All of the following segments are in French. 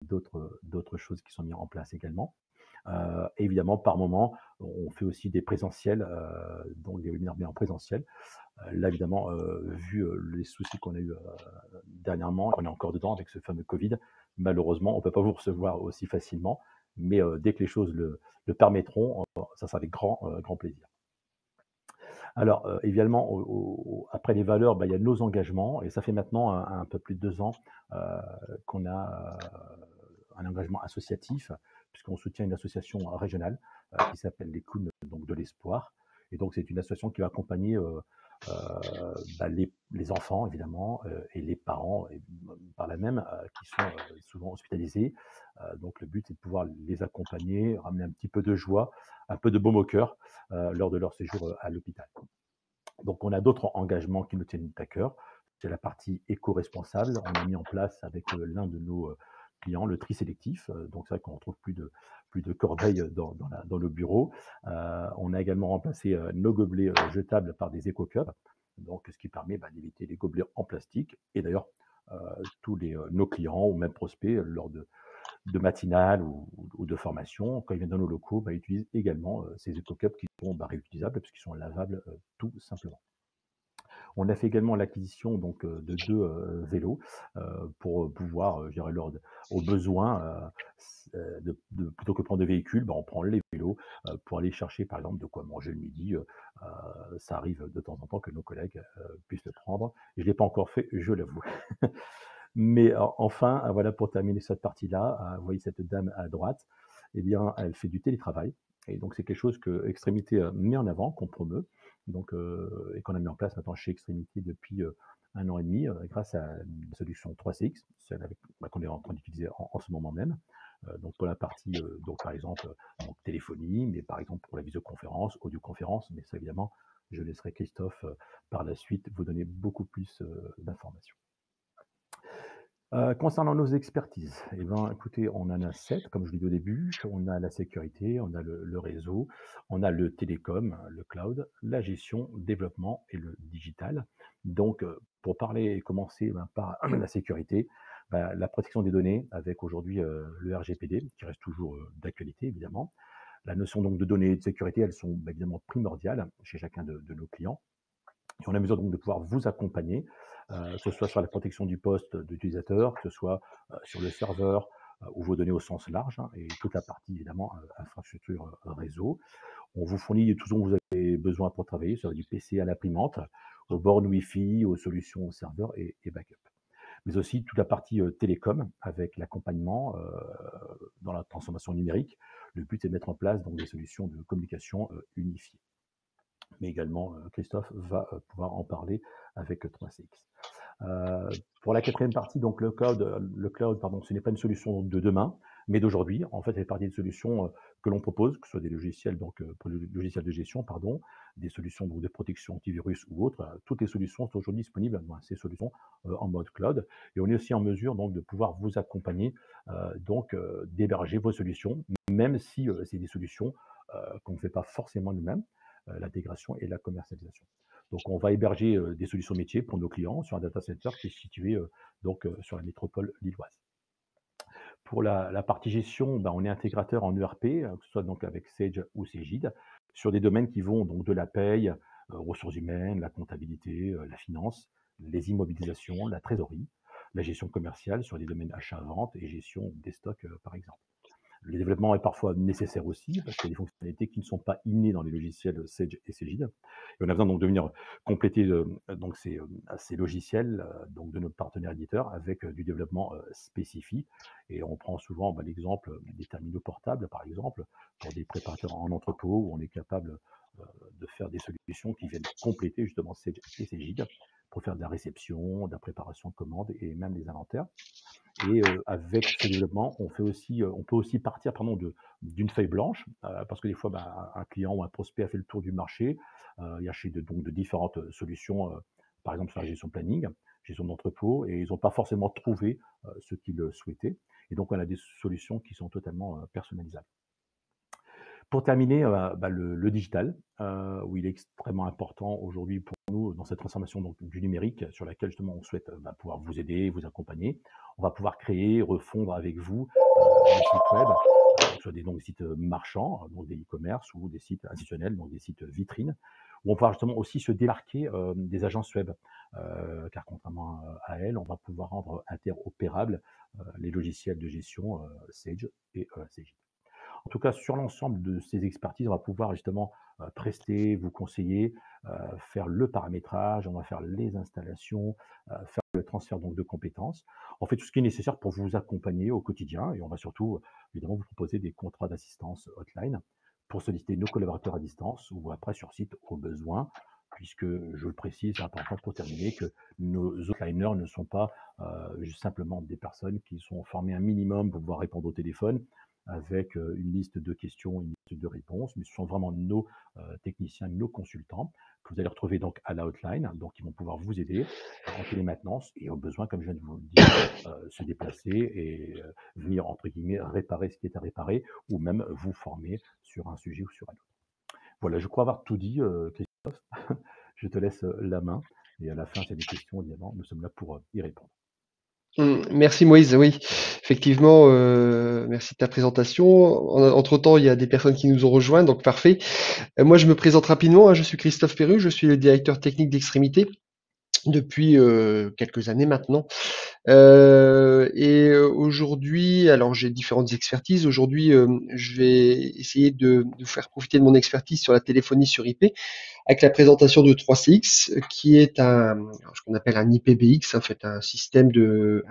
d'autres choses qui sont mises en place également. Évidemment, par moment, on fait aussi des présentiels, donc des webinaires mais en présentiel. Là, évidemment, vu, les soucis qu'on a eu, dernièrement, on est encore dedans avec ce fameux Covid, malheureusement, on ne peut pas vous recevoir aussi facilement, mais dès que les choses le permettront, ça sera avec grand plaisir. Alors, également, après les valeurs, bah, il y a nos engagements et ça fait maintenant un peu plus de 2 ans, heu, qu'on a, un engagement associatif, puisqu'on soutient une association régionale, qui s'appelle les Clowns donc de l'espoir et donc c'est une association qui va accompagner, bah, les enfants évidemment, et les parents et par là même, qui sont, souvent hospitalisés. Donc le but, c'est de pouvoir les accompagner, ramener un petit peu de joie, un peu de baume au cœur, lors de leur séjour, à l'hôpital. Donc on a d'autres engagements qui nous tiennent à cœur. C'est la partie éco-responsable. On a mis en place avec, l'un de nos, clients le tri sélectif, donc c'est vrai qu'on retrouve plus de corbeilles, dans le bureau. On a également remplacé, nos gobelets, jetables par des éco-cups, donc ce qui permet, bah, d'éviter les gobelets en plastique et d'ailleurs, tous nos clients ou même prospects, lors de matinales ou de formations, quand ils viennent dans nos locaux, bah, ils utilisent également, ces éco-cups qui sont, bah, réutilisables puisqu'ils sont lavables, tout simplement. On a fait également l'acquisition donc, de 2 vélos, pour, pouvoir, je dirais lors au besoin, plutôt que prendre de véhicules, bah, on prend les vélos, pour aller chercher par exemple de quoi manger le midi, ça arrive de temps en temps que nos collègues, puissent le prendre. Je ne l'ai pas encore fait, je l'avoue. Mais enfin, voilà pour terminer cette partie-là, vous voyez cette dame à droite, eh bien, elle fait du télétravail et donc c'est quelque chose que Extrémité, met en avant, qu'on promeut donc et qu'on a mis en place maintenant chez Extrémité depuis, 1 an et demi, grâce à une solution 3CX, celle avec bah, qu'on est en train d'utiliser en ce moment même. Donc pour la partie, donc par exemple, donc téléphonie, mais par exemple pour la visioconférence, audioconférence, mais ça évidemment, je laisserai Christophe, par la suite vous donner beaucoup plus, d'informations. Concernant nos expertises, eh ben, écoutez, on en a 7, comme je l'ai dit au début. On a la sécurité, on a le réseau, on a le télécom, le cloud, la gestion, développement et le digital. Donc, pour parler et commencer, ben, par la sécurité, bah, la protection des données avec aujourd'hui, le RGPD qui reste toujours, d'actualité évidemment. La notion donc de données et de sécurité, elles sont, bah, évidemment primordiales chez chacun de nos clients. Et on a besoin donc de pouvoir vous accompagner, que ce soit sur la protection du poste d'utilisateur, que ce soit, sur le serveur, ou vos données au sens large, hein, et toute la partie évidemment, infrastructure, réseau. On vous fournit tout ce dont vous avez besoin pour travailler, ça va du PC à l'imprimante, aux bornes Wi-Fi, aux solutions au serveur et backup. Mais aussi toute la partie, télécom avec l'accompagnement, dans la transformation numérique. Le but, c'est de mettre en place donc des solutions de communication, unifiées mais également Christophe va pouvoir en parler avec 3CX. Pour la quatrième partie, donc le cloud, pardon, ce n'est pas une solution de demain, mais d'aujourd'hui. En fait, ça fait partie des solutions que l'on propose, que ce soit des logiciels, donc pour le logiciel de gestion, pardon, des solutions donc, de protection antivirus ou autres. Toutes les solutions sont aujourd'hui disponibles dans ces solutions en mode cloud. Et on est aussi en mesure donc de pouvoir vous accompagner, d'héberger vos solutions, même si c'est des solutions qu'on ne fait pas forcément nous-mêmes, l'intégration et la commercialisation. Donc, on va héberger des solutions métiers pour nos clients sur un data center qui est situé sur la métropole lilloise. Pour la partie gestion, ben, on est intégrateur en ERP, que ce soit donc avec Sage ou Cegid, sur des domaines qui vont donc de la paye, ressources humaines, la comptabilité, la finance, les immobilisations, la trésorerie, la gestion commerciale sur des domaines achat-vente et gestion des stocks, par exemple. Le développement est parfois nécessaire aussi, parce qu'il y a des fonctionnalités qui ne sont pas innées dans les logiciels Sage et Cegid. Et on a besoin donc de venir compléter donc ces logiciels donc de notre partenaire éditeur avec du développement spécifique. Et on prend souvent bah, l'exemple des terminaux portables, par exemple, pour des préparateurs en entrepôt, où on est capable de faire des solutions qui viennent compléter justement Sage et Cegid pour faire de la réception, de la préparation de commandes et même des inventaires. Et avec ce développement, on peut aussi partir pardon, d'une feuille blanche, parce que des fois, bah, un client ou un prospect a fait le tour du marché, il a acheté donc de différentes solutions, par exemple sur la gestion planning, gestion d'entrepôt, et ils n'ont pas forcément trouvé ce qu'ils souhaitaient. Et donc, on a des solutions qui sont totalement personnalisables. Pour terminer, bah, le digital, où il est extrêmement important aujourd'hui pour nous, dans cette transformation donc du numérique sur laquelle justement on souhaite, pouvoir vous aider, vous accompagner. On va pouvoir créer, refondre avec vous, des sites web, que ce soit des donc sites, marchands, donc des e-commerce ou des sites institutionnels, donc des sites, vitrines, où on va pouvoir justement aussi se démarquer, des agences web. Car contrairement, à elles, on va pouvoir rendre interopérables, les logiciels de gestion, Sage et Cegid. En tout cas, sur l'ensemble de ces expertises, on va pouvoir justement, prester, vous conseiller, faire le paramétrage, on va faire les installations, faire le transfert donc de compétences. On fait tout ce qui est nécessaire pour vous accompagner au quotidien et on va surtout, évidemment, vous proposer des contrats d'assistance hotline pour solliciter nos collaborateurs à distance ou après sur site au besoin, puisque je le précise, c'est important pour terminer que nos hotliners ne sont pas, juste simplement des personnes qui sont formées un minimum pour pouvoir répondre au téléphone, avec une liste de questions, une liste de réponses, mais ce sont vraiment nos techniciens, nos consultants que vous allez retrouver donc à la hotline, donc ils vont pouvoir vous aider en télémaintenance et au besoin, comme je viens de vous le dire, se déplacer et venir entre guillemets réparer ce qui est à réparer ou même vous former sur un sujet ou sur un autre. Voilà, je crois avoir tout dit, Christophe. Je te laisse la main et à la fin, s'il y a des questions, évidemment, nous sommes là pour y répondre. Merci Moïse, oui, effectivement, merci de ta présentation. Entre-temps, il y a des personnes qui nous ont rejoints, donc parfait. Moi, je me présente rapidement, hein, je suis Christophe Perru, je suis le directeur technique d'Extrémité depuis quelques années maintenant. Aujourd'hui, alors j'ai différentes expertises. Aujourd'hui, je vais essayer de vous faire profiter de mon expertise sur la téléphonie sur IP avec la présentation de 3CX, qui est ce qu'on appelle un IPBX, en fait, un système de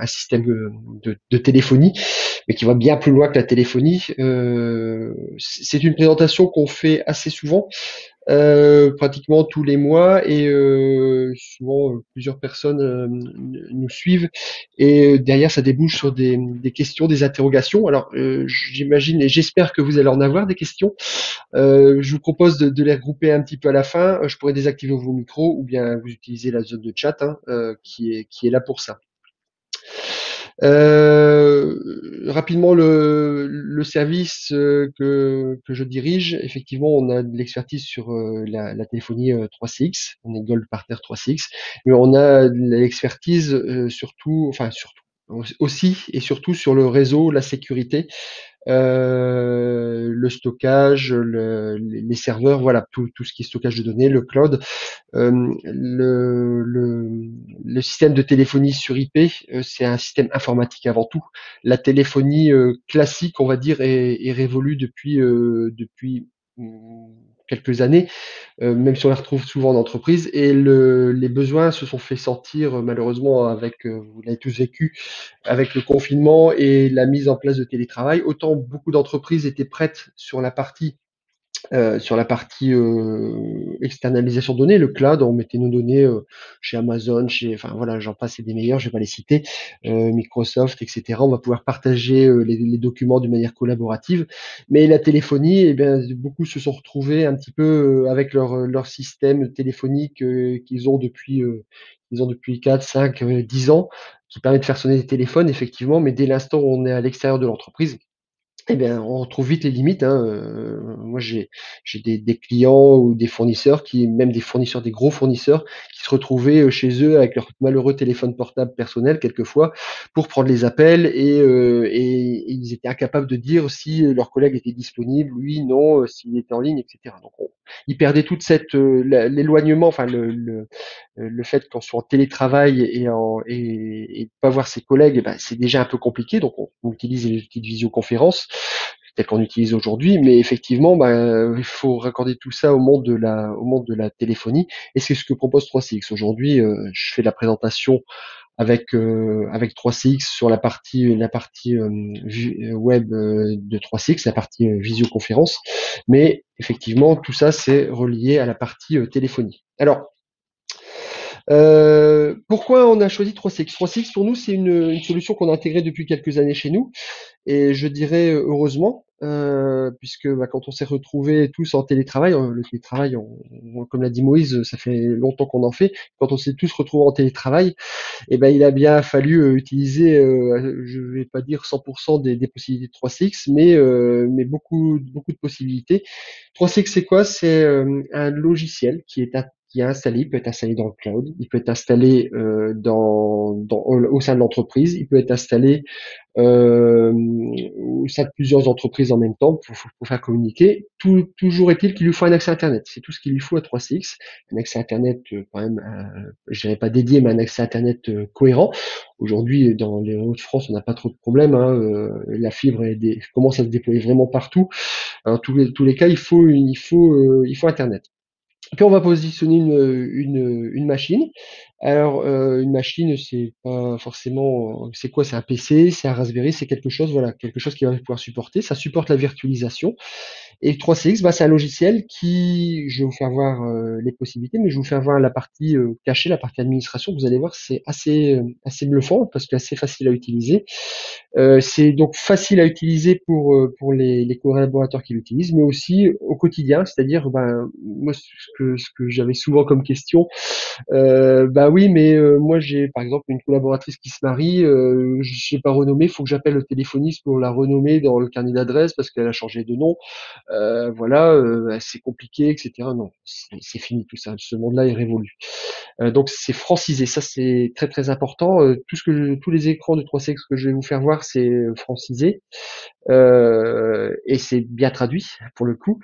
téléphonie, mais qui va bien plus loin que la téléphonie. C'est une présentation qu'on fait assez souvent, pratiquement tous les mois, et souvent plusieurs personnes nous suivent. Et derrière, ça débouche sur des questions, des interrogations. Alors, j'imagine et j'espère que vous allez en avoir des questions. Je vous propose de les regrouper un petit peu à la fin. Je pourrais désactiver vos micros ou bien vous utilisez la zone de chat, hein, qui est là pour ça. Rapidement, le service que je dirige, effectivement, on a de l'expertise sur la téléphonie 3CX, on est Gold Partner 3CX, mais on a de l'expertise surtout aussi et surtout sur le réseau, la sécurité, le stockage, les serveurs, voilà, tout ce qui est stockage de données, le cloud. Le système de téléphonie sur IP, c'est un système informatique avant tout. La téléphonie classique, on va dire, est révolue depuis quelques années, même si on la retrouve souvent en entreprise. Et les besoins se sont fait sentir malheureusement avec, vous l'avez tous vécu, avec le confinement et la mise en place de télétravail. Autant beaucoup d'entreprises étaient prêtes sur la partie externalisation de données, le cloud, on mettait nos données chez Amazon, enfin voilà, j'en passe, c'est des meilleurs, je vais pas les citer, Microsoft, etc. On va pouvoir partager les documents d'une manière collaborative. Mais la téléphonie, eh bien, beaucoup se sont retrouvés un petit peu avec leur système téléphonique qu'ils ont depuis 4, 5, 10 ans, qui permet de faire sonner des téléphones, effectivement, mais dès l'instant où on est à l'extérieur de l'entreprise, eh bien, on retrouve vite les limites, hein. Moi, j'ai des clients ou des fournisseurs même des fournisseurs, des gros fournisseurs, qui se retrouvaient chez eux avec leur malheureux téléphone portable personnel quelquefois pour prendre les appels et ils étaient incapables de dire si leur collègue était disponible, lui non, s'il était en ligne, etc. Donc, ils perdaient toute l'éloignement, enfin le fait qu'on soit en télétravail et de pas voir ses collègues, eh ben, c'est déjà un peu compliqué. Donc, on utilise les outils de visioconférence tels qu'on utilise aujourd'hui, mais effectivement, ben, il faut raccorder tout ça au monde de la téléphonie. Et c'est ce que propose 3CX. Aujourd'hui, je fais la présentation avec 3CX sur la partie web de 3CX, la partie visioconférence. Mais effectivement, tout ça, c'est relié à la partie téléphonie. Alors, pourquoi on a choisi 3CX? 3CX, pour nous, c'est une solution qu'on a intégrée depuis quelques années chez nous. Et je dirais heureusement, puisque quand on s'est retrouvés tous en télétravail, le télétravail, comme l'a dit Moïse, ça fait longtemps qu'on en fait. Quand on s'est tous retrouvés en télétravail, eh ben, il a bien fallu utiliser, je vais pas dire 100% des possibilités de 3CX, mais beaucoup de possibilités. 3CX, c'est quoi? C'est un logiciel qui est qui est installé. Il peut être installé dans le cloud, il peut être installé au sein de l'entreprise, il peut être installé au sein de plusieurs entreprises en même temps pour faire communiquer. Toujours est-il qu'il lui faut un accès Internet. C'est tout ce qu'il lui faut à 3CX. Un accès Internet quand même, je dirais pas dédié, mais un accès Internet cohérent. Aujourd'hui, dans les Hauts-de-France, on n'a pas trop de problèmes. La fibre commence à se déployer vraiment partout. Alors, tous les cas, il faut Internet. Puis on va positionner une machine. Alors une machine, c'est pas forcément, c'est quoi? C'est un PC, c'est un Raspberry, c'est quelque chose, voilà, quelque chose qui va pouvoir supporter. Ça supporte la virtualisation. Et 3CX, bah, c'est un logiciel qui, je vais vous faire voir les possibilités, mais je vais vous faire voir la partie cachée, la partie administration. Vous allez voir, c'est assez bluffant parce que assez facile à utiliser. C'est donc facile à utiliser pour les collaborateurs qui l'utilisent, mais aussi au quotidien, c'est-à-dire, ben, moi, ce que j'avais souvent comme question, bah oui, mais moi j'ai par exemple une collaboratrice qui se marie, je sais pas renommer, il faut que j'appelle le téléphoniste pour la renommer dans le carnet d'adresse parce qu'elle a changé de nom. Voilà, c'est compliqué, etc. Non, c'est fini tout ça. Ce monde-là est révolu. Donc c'est francisé, ça c'est très très important. Tous les écrans de 3CX que je vais vous faire voir, c'est francisé et c'est bien traduit pour le coup.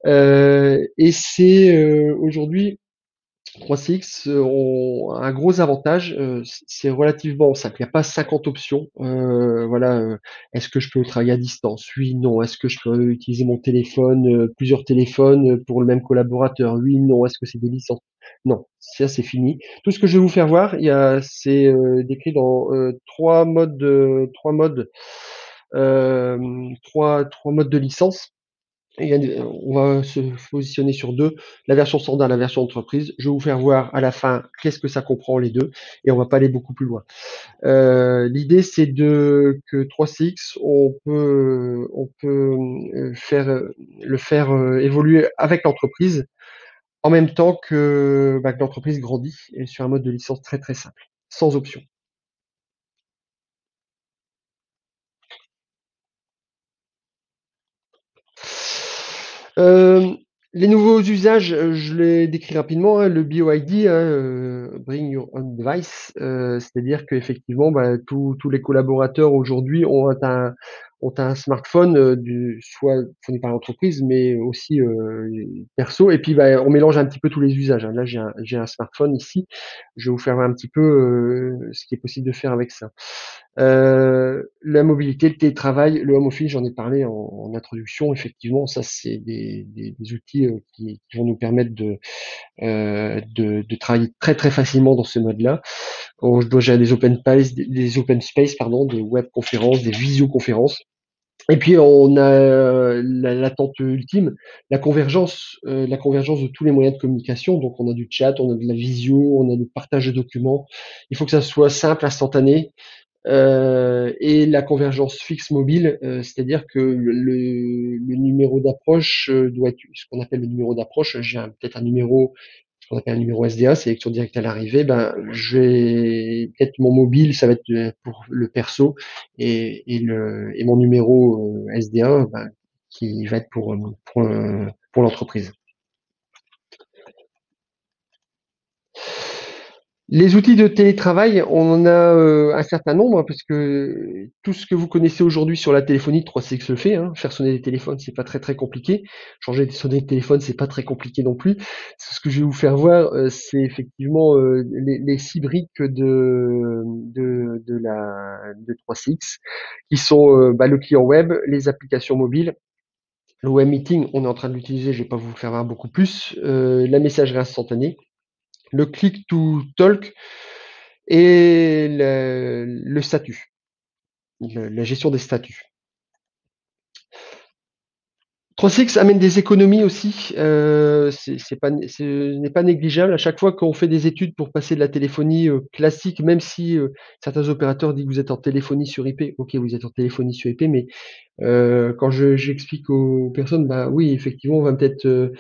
Et c'est aujourd'hui 3CX ont un gros avantage, c'est relativement simple. Il n'y a pas 50 options. Voilà, est-ce que je peux travailler à distance? Oui, non. Est-ce que je peux utiliser mon téléphone, plusieurs téléphones pour le même collaborateur? Oui, non. Est-ce que c'est des licences? Non, ça c'est fini. Tout ce que je vais vous faire voir, c'est décrit dans trois modes de licence. On va se positionner sur deux, la version standard, la version entreprise. Je vais vous faire voir à la fin qu'est-ce que ça comprend les deux, et on va pas aller beaucoup plus loin. L'idée c'est que 3CX, on peut le faire évoluer avec l'entreprise en même temps que l'entreprise grandit et sur un mode de licence très très simple, sans option. Euh, les nouveaux usages, je les décris rapidement, hein. Le BioID, Bring Your Own Device, c'est-à-dire qu'effectivement, bah, tous les collaborateurs aujourd'hui ont un smartphone, soit fourni par l'entreprise, mais aussi perso. Et puis, bah, on mélange un petit peu tous les usages, hein. Là, j'ai un smartphone ici. Je vais vous faire voir un petit peu ce qui est possible de faire avec ça. La mobilité, le télétravail, le home office, j'en ai parlé en introduction. Effectivement, ça, c'est des outils qui vont nous permettre de travailler très très facilement dans ce mode-là. Je dois gérer des open space, pardon, des web conférences, des visioconférences. Et puis on a l'attente ultime, la convergence de tous les moyens de communication. Donc on a du chat, on a de la visio, on a du partage de documents. Il faut que ça soit simple, instantané, et la convergence fixe mobile, c'est-à-dire que le numéro d'approche doit être ce qu'on appelle le numéro d'approche. Peut-être un numéro, ce qu'on appelle un numéro SDA, sélection directe à l'arrivée. Ben, peut-être mon mobile, ça va être pour le perso et mon numéro SDA, ben, qui va être pour l'entreprise. Les outils de télétravail, on en a un certain nombre, parce que tout ce que vous connaissez aujourd'hui sur la téléphonie, 3CX le fait, hein. Faire sonner des téléphones, c'est pas très très compliqué. Changer de sonner de téléphone, c'est pas très compliqué non plus. Ce que je vais vous faire voir, c'est effectivement les 6 briques de 3CX, qui sont le client web, les applications mobiles. Le web meeting, on est en train de l'utiliser, je vais pas vous le faire voir beaucoup plus. La messagerie instantanée, le click to talk, et le statut, la gestion des statuts. 3CX amène des économies aussi, ce n'est pas négligeable. À chaque fois qu'on fait des études pour passer de la téléphonie classique, même si certains opérateurs disent que vous êtes en téléphonie sur IP, ok, vous êtes en téléphonie sur IP, mais quand j'explique aux personnes, bah oui, effectivement, on va peut-être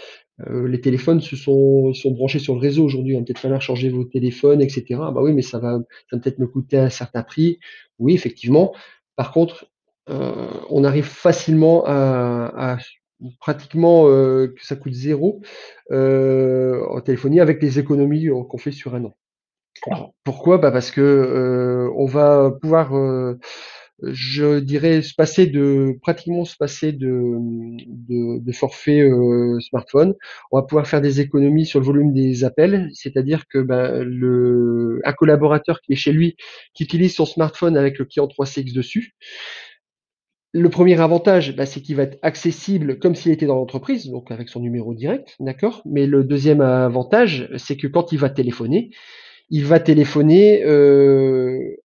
les téléphones sont branchés sur le réseau aujourd'hui. Il va peut-être falloir changer vos téléphones, etc. Bah oui, mais ça va peut-être me coûter un certain prix. Oui, effectivement. Par contre, on arrive facilement pratiquement que ça coûte 0 en téléphonie avec les économies qu'on fait sur un an. Pourquoi? Bah, parce que, on va pouvoir, je dirais se passer de forfait, smartphone. On va pouvoir faire des économies sur le volume des appels, c'est-à-dire que, bah, le un collaborateur qui est chez lui, qui utilise son smartphone avec le client 3CX dessus, le premier avantage, bah, c'est qu'il va être accessible comme s'il était dans l'entreprise, donc avec son numéro direct, d'accord? Mais le deuxième avantage, c'est que quand il va téléphoner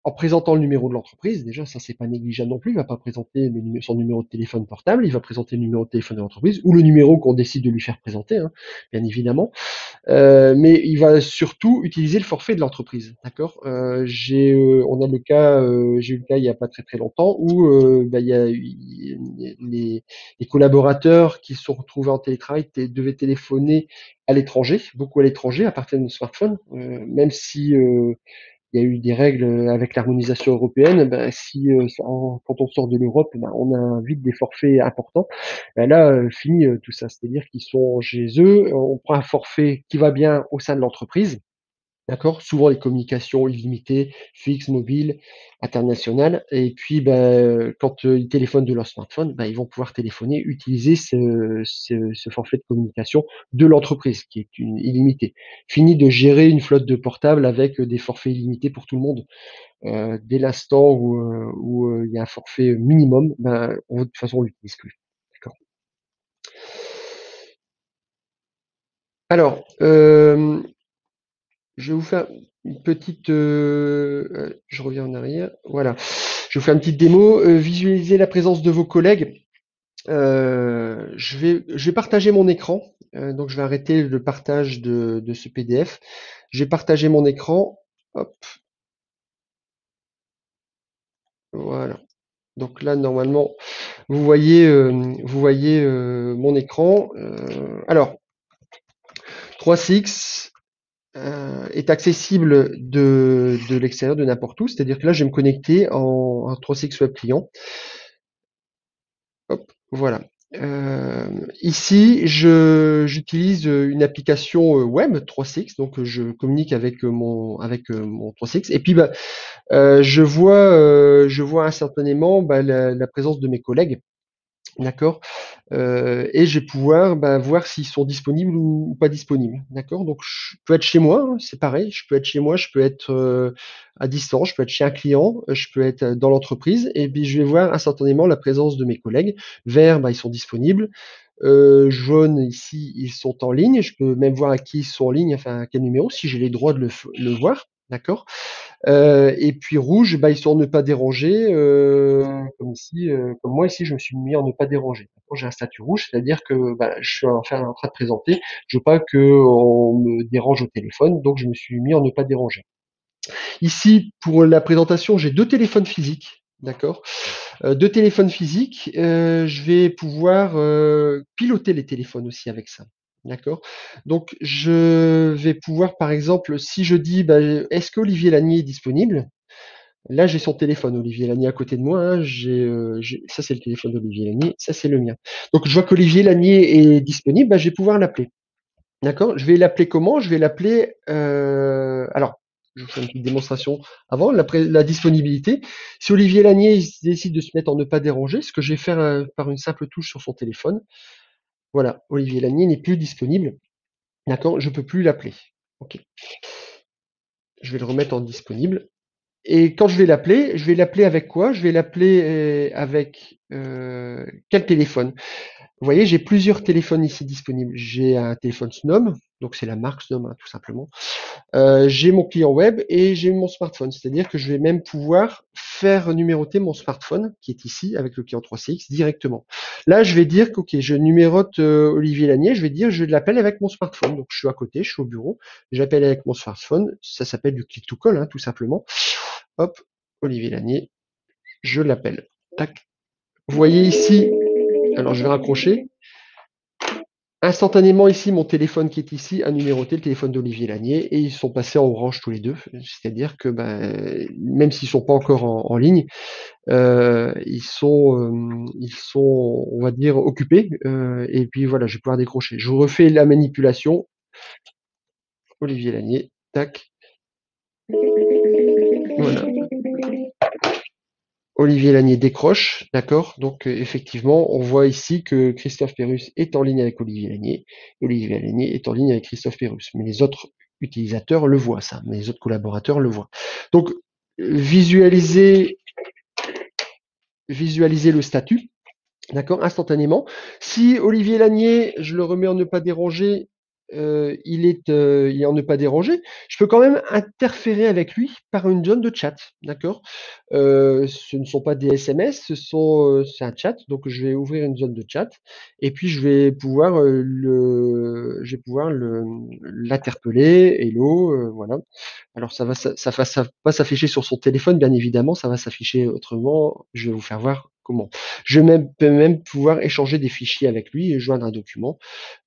en présentant le numéro de l'entreprise. Déjà, ça, c'est pas négligeable non plus. Il va pas présenter son numéro de téléphone portable. Il va présenter le numéro de téléphone de l'entreprise ou le numéro qu'on décide de lui faire présenter, hein, bien évidemment. Mais il va surtout utiliser le forfait de l'entreprise, d'accord. On a le cas, j'ai eu le cas il y a pas très très longtemps où bah, les collaborateurs qui se sont retrouvés en télétravail devaient téléphoner à l'étranger, beaucoup à l'étranger, à partir de nos smartphones, même si il y a eu des règles avec l'harmonisation européenne. Ben, si quand on sort de l'Europe, ben, on a vite des forfaits importants. Ben là, fini tout ça. C'est-à-dire qu'ils sont chez eux, on prend un forfait qui va bien au sein de l'entreprise. D'accord? Souvent les communications illimitées, fixes, mobiles, internationales et puis, quand, ils téléphonent de leur smartphone, ils vont pouvoir téléphoner, utiliser ce forfait de communication de l'entreprise qui est une illimité. Fini de gérer une flotte de portables avec, des forfaits illimités pour tout le monde. Dès l'instant où il y a un forfait minimum, on de toute façon on l'utilise plus. D'accord. Alors, je vais vous faire une petite, je reviens en arrière, voilà. Je vous fais une petite démo, visualiser la présence de vos collègues. Je vais partager mon écran, donc je vais arrêter le partage de ce PDF. Je vais partager mon écran, hop, voilà. Donc là, normalement, vous voyez mon écran. Alors, 3CX est accessible de l'extérieur, de n'importe où. C'est-à-dire que là, je vais me connecter en 3CX Web Client. Hop, voilà. Ici, j'utilise une application web 3CX, donc je communique avec mon 3CX. Et puis, je vois instantanément la présence de mes collègues. D'accord. Et je vais pouvoir, voir s'ils sont disponibles ou pas disponibles. D'accord? Donc je peux être chez moi, hein, c'est pareil, je peux être chez moi, je peux être, à distance, je peux être chez un client, je peux être, dans l'entreprise et puis je vais voir instantanément la présence de mes collègues. Vert, ils sont disponibles. Jaune, ici, ils sont en ligne. Je peux même voir à qui ils sont en ligne, enfin à quel numéro, si j'ai les droits de le voir. D'accord? Et puis rouge, ils sont en ne pas déranger, comme ici, comme moi ici, je me suis mis en ne pas déranger. Quand j'ai un statut rouge, c'est-à-dire que je suis en train de présenter, je veux pas qu'on me dérange au téléphone, donc je me suis mis en ne pas déranger. Ici, pour la présentation, j'ai deux téléphones physiques, d'accord. Deux téléphones physiques, je vais pouvoir piloter les téléphones aussi avec ça. D'accord. Donc, je vais pouvoir, par exemple, si je dis, est-ce qu'Olivier Lanier est disponible? Là, j'ai son téléphone, Olivier Lanier, à côté de moi, hein. Ça, c'est le téléphone d'Olivier Lanier, ça, c'est le mien. Donc, je vois qu'Olivier Lanier est disponible, je vais pouvoir l'appeler. D'accord? Je vais l'appeler comment? Je vais l'appeler, alors, je vous fais une petite démonstration avant, la disponibilité. Si Olivier Lanier décide de se mettre en ne pas déranger, ce que je vais faire par une simple touche sur son téléphone, voilà, Olivier Lanier n'est plus disponible. D'accord? Je ne peux plus l'appeler. Ok. Je vais le remettre en disponible. Et quand je vais l'appeler avec quoi? Je vais l'appeler avec quel téléphone? Vous voyez, j'ai plusieurs téléphones ici disponibles. J'ai un téléphone Snom, donc c'est la marque Snom, hein, tout simplement. J'ai mon client web et j'ai mon smartphone. C'est-à-dire que je vais même pouvoir faire numéroter mon smartphone, qui est ici, avec le client 3CX, directement. Là, je vais dire que, ok, je numérote Olivier Lanier, je vais dire, je l'appelle avec mon smartphone. Donc, je suis à côté, je suis au bureau, j'appelle avec mon smartphone. Ça s'appelle du click to call, hein, tout simplement. Hop, Olivier Lanier, je l'appelle. Tac. Vous voyez ici, alors je vais raccrocher. Instantanément ici, mon téléphone qui est ici a numéroté le téléphone d'Olivier Lanier et ils sont passés en orange tous les deux. C'est-à-dire que même s'ils sont pas encore en ligne, ils sont, on va dire, occupés. Et puis voilà, je vais pouvoir décrocher. Je refais la manipulation. Olivier Lanier, tac, voilà. Olivier Lanier décroche, d'accord. Donc effectivement, on voit ici que Christophe Pérusse est en ligne avec Olivier Lanier. Olivier Lanier est en ligne avec Christophe Pérusse. Mais les autres utilisateurs le voient, ça. Mais les autres collaborateurs le voient. Donc visualiser, visualiser le statut. D'accord, instantanément. Si Olivier Lanier, je le remets en ne pas déranger, il est en ne pas déranger, je peux quand même interférer avec lui par une zone de chat, d'accord? Ce ne sont pas des SMS, c'est un chat, donc je vais ouvrir une zone de chat et puis je vais pouvoir l'interpeller, hello, voilà. Alors ça va pas s'afficher sur son téléphone, bien évidemment, ça va s'afficher autrement. Je vais vous faire voir comment. Peux même pouvoir échanger des fichiers avec lui et joindre un document.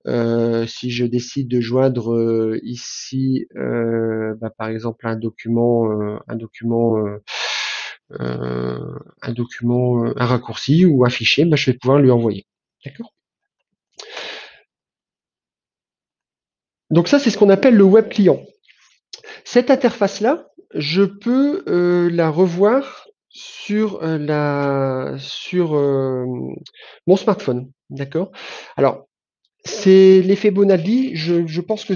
Si je décide de joindre ici, par exemple, un raccourci ou un fichier, je vais pouvoir lui envoyer. D'accord. Donc ça, c'est ce qu'on appelle le web client. Cette interface-là, je peux la revoir sur mon smartphone, d'accord? Alors, c'est l'effet Bonaldi. Je pense que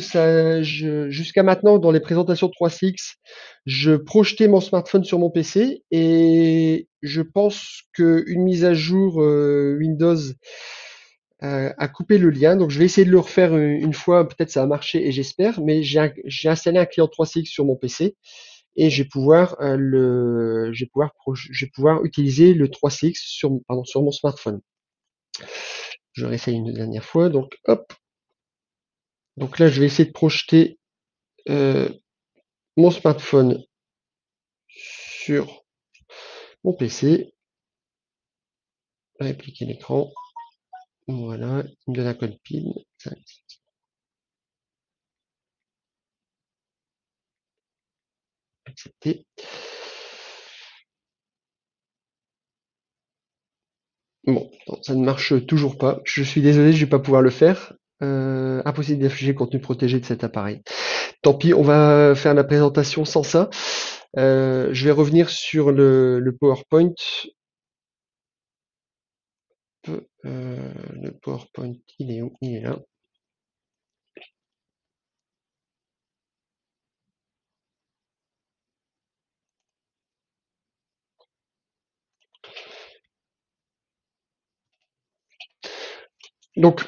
jusqu'à maintenant, dans les présentations 3CX, je projetais mon smartphone sur mon PC et je pense qu'une mise à jour Windows a coupé le lien. Donc, je vais essayer de le refaire une fois. Peut-être ça a marché et j'espère. Mais j'ai installé un client 3CX sur mon PC et je vais pouvoir utiliser le 3CX sur mon smartphone. Je réessaye une dernière fois. Donc, hop. Donc là, je vais essayer de projeter mon smartphone sur mon PC. Répliquer l'écran. Voilà. Il me donne un code PIN. Accepter. Bon, non, ça ne marche toujours pas. Je suis désolé, je vais pas pouvoir le faire. Impossible d'afficher le contenu protégé de cet appareil. Tant pis, on va faire la présentation sans ça. Je vais revenir sur le PowerPoint. Le PowerPoint, il est où? Il est là. Donc,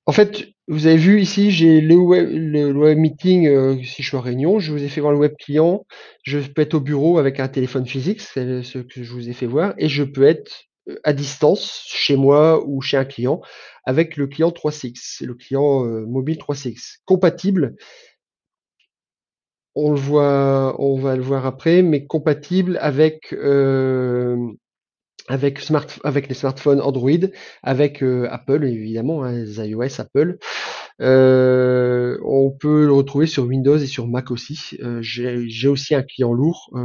en fait, vous avez vu ici, j'ai le web meeting si je suis en réunion. Je vous ai fait voir le web client. Je peux être au bureau avec un téléphone physique, c'est ce que je vous ai fait voir, et je peux être à distance, chez moi ou chez un client, avec le client 3CX, le client mobile 3CX, compatible. On va le voir après, mais compatible avec les smartphones Android, avec Apple évidemment, hein, les iOS Apple. On peut le retrouver sur Windows et sur Mac aussi. J'ai aussi un client lourd.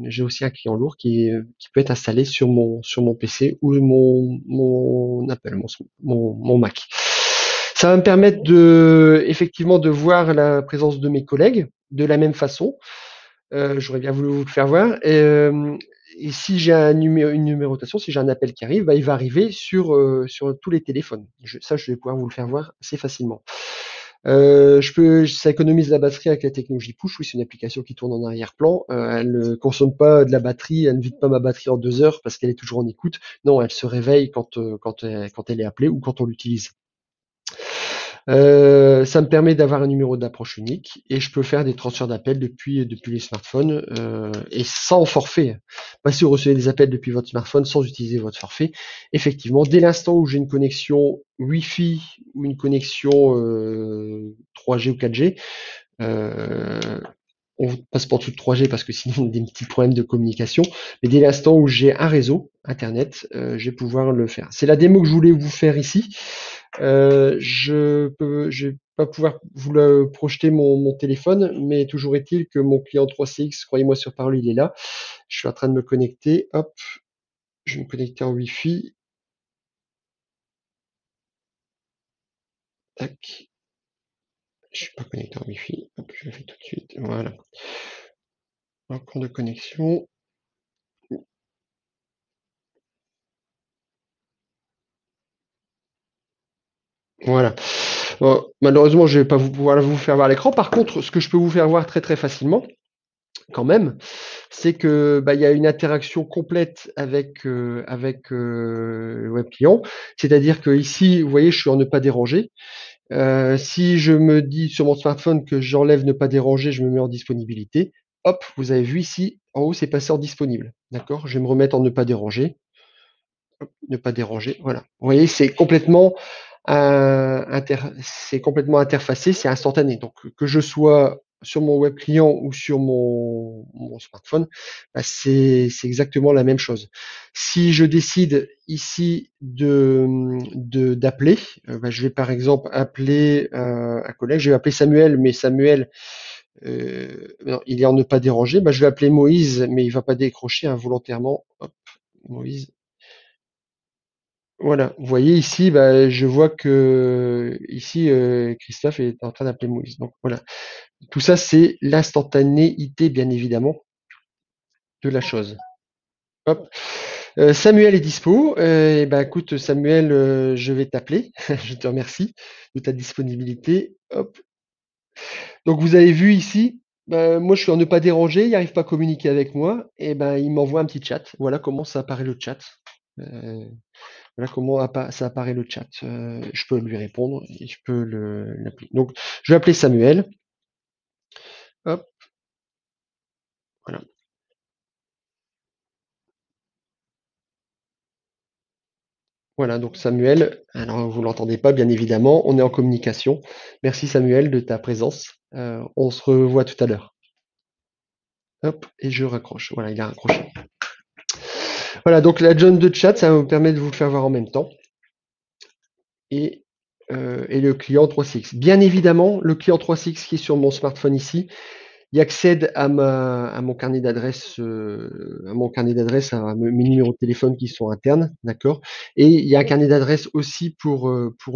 J'ai aussi un client lourd qui peut être installé sur mon PC ou mon Apple, mon Mac. Ça va me permettre effectivement de voir la présence de mes collègues de la même façon. J'aurais bien voulu vous le faire voir. Et si j'ai une numérotation, si j'ai un appel qui arrive, il va arriver sur tous les téléphones. Je vais pouvoir vous le faire voir assez facilement. Ça économise la batterie avec la technologie push. Oui, c'est une application qui tourne en arrière-plan. Elle ne consomme pas de la batterie, elle ne vide pas ma batterie en 2 heures parce qu'elle est toujours en écoute. Non, elle se réveille quand elle est appelée ou quand on l'utilise. Ça me permet d'avoir un numéro d'approche unique et je peux faire des transferts d'appels depuis les smartphones et sans forfait. Si vous recevez des appels depuis votre smartphone sans utiliser votre forfait, effectivement, dès l'instant où j'ai une connexion Wi-Fi ou une connexion 3G ou 4G, on passe pas en dessous de 3G parce que sinon on a des petits problèmes de communication. Mais dès l'instant où j'ai un réseau Internet, je vais pouvoir le faire. C'est la démo que je voulais vous faire ici. Je vais pas pouvoir vous le projeter mon téléphone, mais toujours est-il que mon client 3CX, croyez-moi sur parole, il est là. Je suis en train de me connecter. Hop, je vais me connecter en Wi-Fi. Tac. Je suis pas connecté en Wi-Fi. Hop, je le fais tout de suite. Voilà. Encore de connexion. Voilà. Bon, malheureusement, je vais pas pouvoir vous faire voir l'écran. Par contre, ce que je peux vous faire voir très très facilement, quand même, c'est que bah, il y a une interaction complète avec le web client. C'est-à-dire que ici, vous voyez, je suis en ne pas déranger. Si je me dis sur mon smartphone que j'enlève ne pas déranger, je me mets en disponibilité. Hop, vous avez vu ici, en haut, c'est passé en disponible. D'accord? Je vais me remettre en ne pas déranger. Ne pas déranger, voilà. Vous voyez, c'est complètement interfacé, c'est instantané. Donc, que je sois sur mon web client ou sur mon smartphone, bah, c'est exactement la même chose. Si je décide ici d'appeler, bah, je vais par exemple appeler un collègue, je vais appeler Samuel, mais Samuel, non, il est en ne pas déranger. Bah, je vais appeler Moïse, mais il va pas décrocher involontairement. Hop, Moïse. Voilà, vous voyez ici, bah, je vois que ici, Christophe est en train d'appeler Moïse. Donc voilà, tout ça, c'est l'instantanéité, bien évidemment, de la chose. Hop. Samuel est dispo. Et ben écoute, Samuel, je vais t'appeler. Je te remercie de ta disponibilité. Hop. Donc vous avez vu ici, moi je suis en ne pas déranger, il n'arrive pas à communiquer avec moi, et ben il m'envoie un petit chat. Voilà comment ça apparaît le chat. Euh, Voilà comment ça apparaît le chat. Je peux lui répondre et je peux l'appeler. Donc, je vais appeler Samuel. Hop, voilà. Voilà, donc Samuel, alors vous l'entendez pas, bien évidemment, on est en communication. Merci Samuel de ta présence. On se revoit tout à l'heure. Hop, et je raccroche. Voilà, il a raccroché. Voilà, donc la zone de chat, ça me permet de vous le faire voir en même temps. Et, et le client 3CX. Bien évidemment, le client 3CX qui est sur mon smartphone ici, il accède à mon carnet d'adresses, à mes numéros de téléphone qui sont internes, d'accord. Et il y a un carnet d'adresses aussi pour toute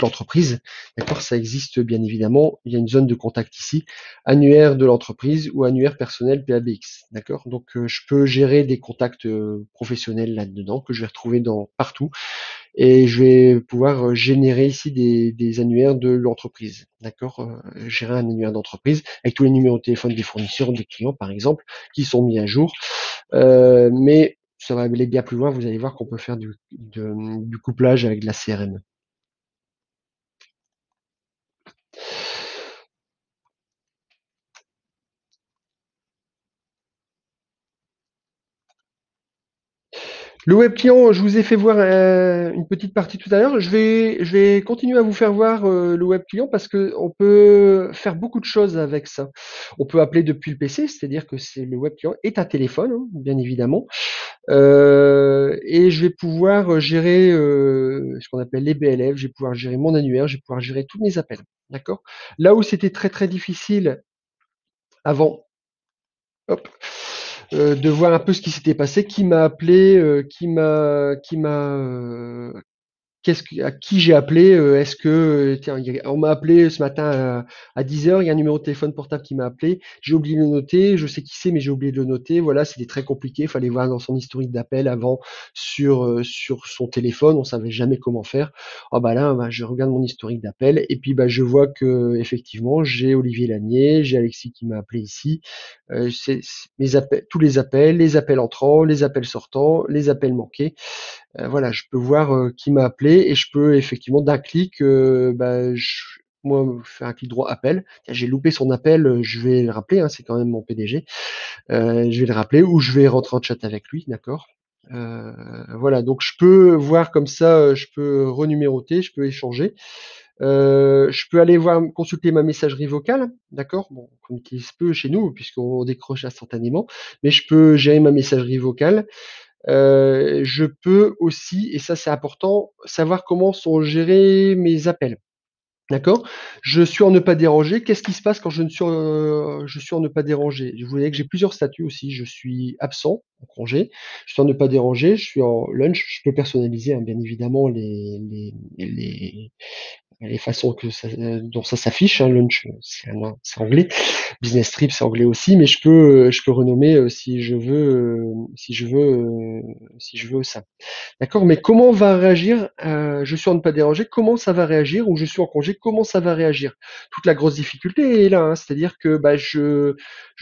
l'entreprise, d'accord. Ça existe bien évidemment. Il y a une zone de contact ici, annuaire de l'entreprise ou annuaire personnel PABX, d'accord. Donc je peux gérer des contacts professionnels là-dedans que je vais retrouver dans partout. Et je vais pouvoir générer ici des annuaires de l'entreprise. D'accord? Gérer un annuaire d'entreprise avec tous les numéros de téléphone des fournisseurs, des clients, par exemple, qui sont mis à jour. Mais ça va aller bien plus loin. Vous allez voir qu'on peut faire du couplage avec de la CRM. Le web client, je vous ai fait voir une petite partie tout à l'heure. Je vais continuer à vous faire voir le web client parce que on peut faire beaucoup de choses avec ça. On peut appeler depuis le PC, c'est-à-dire que c'est le web client est un téléphone, hein, bien évidemment. Et je vais pouvoir gérer ce qu'on appelle les BLF, je vais pouvoir gérer mon annuaire, je vais pouvoir gérer tous mes appels. D'accord? Là où c'était très très difficile avant, hop, de voir un peu ce qui s'était passé, qui m'a appelé, à qui j'ai appelé? Est-ce que, tiens, on m'a appelé ce matin à 10 heures, il y a un numéro de téléphone portable qui m'a appelé, j'ai oublié de le noter, je sais qui c'est, mais j'ai oublié de le noter. Voilà, c'était très compliqué. Il fallait voir dans son historique d'appel avant sur son téléphone, on savait jamais comment faire. Ah bah là, bah, je regarde mon historique d'appel et puis bah, je vois que effectivement j'ai Olivier Lanier, j'ai Alexis qui m'a appelé ici. Mes appels, tous les appels entrants, les appels sortants, les appels manqués. Voilà, je peux voir qui m'a appelé et je peux effectivement d'un clic, bah, moi faire un clic droit appel. Tiens, j'ai loupé son appel, je vais le rappeler, hein, c'est quand même mon PDG. Je vais le rappeler ou je vais rentrer en chat avec lui, d'accord. Voilà, donc je peux voir comme ça, je peux renuméroter, je peux échanger. Je peux aller voir consulter ma messagerie vocale, d'accord. Bon, on utilise peu chez nous puisqu'on décroche instantanément, mais je peux gérer ma messagerie vocale. Je peux aussi, et ça c'est important, savoir comment sont gérés mes appels. D'accord? Je suis en ne pas déranger. Qu'est-ce qui se passe quand je suis en ne pas déranger? Vous voyez que j'ai plusieurs statuts aussi. Je suis absent, en congé. Je suis en ne pas déranger. Je suis en lunch. Je peux personnaliser, hein, bien évidemment, les façons dont ça s'affiche, hein. Lunch, c'est anglais. Business trip, c'est anglais aussi, mais je peux renommer si je veux ça. D'accord, mais comment va réagir, je suis en ne pas déranger, comment ça va réagir, ou je suis en congé, comment ça va réagir? Toute la grosse difficulté est là, hein, c'est-à-dire que bah, je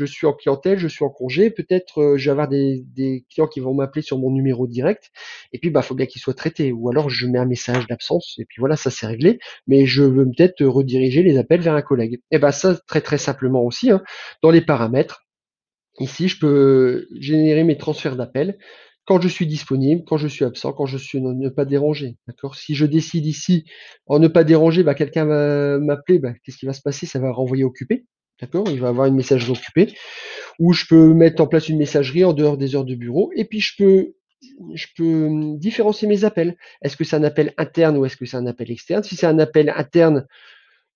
suis en clientèle, je suis en congé, peut-être je vais avoir des clients qui vont m'appeler sur mon numéro direct, et puis bah faut bien qu'ils soient traités, ou alors je mets un message d'absence, et puis voilà, ça c'est réglé, mais je veux peut-être rediriger les appels vers un collègue. Et ben ça, très très simplement aussi, hein, dans les paramètres. Ici, je peux générer mes transferts d'appels quand je suis disponible, quand je suis absent, quand je suis en ne pas déranger. D'accord? Si je décide ici en ne pas déranger, bah, quelqu'un va m'appeler, bah, qu'est-ce qui va se passer? Ça va renvoyer occupé. D'accord? Il va avoir une messagerie occupée. Ou je peux mettre en place une messagerie en dehors des heures de bureau. Et puis je peux différencier mes appels. Est-ce que c'est un appel interne ou est-ce que c'est un appel externe? Si c'est un appel interne,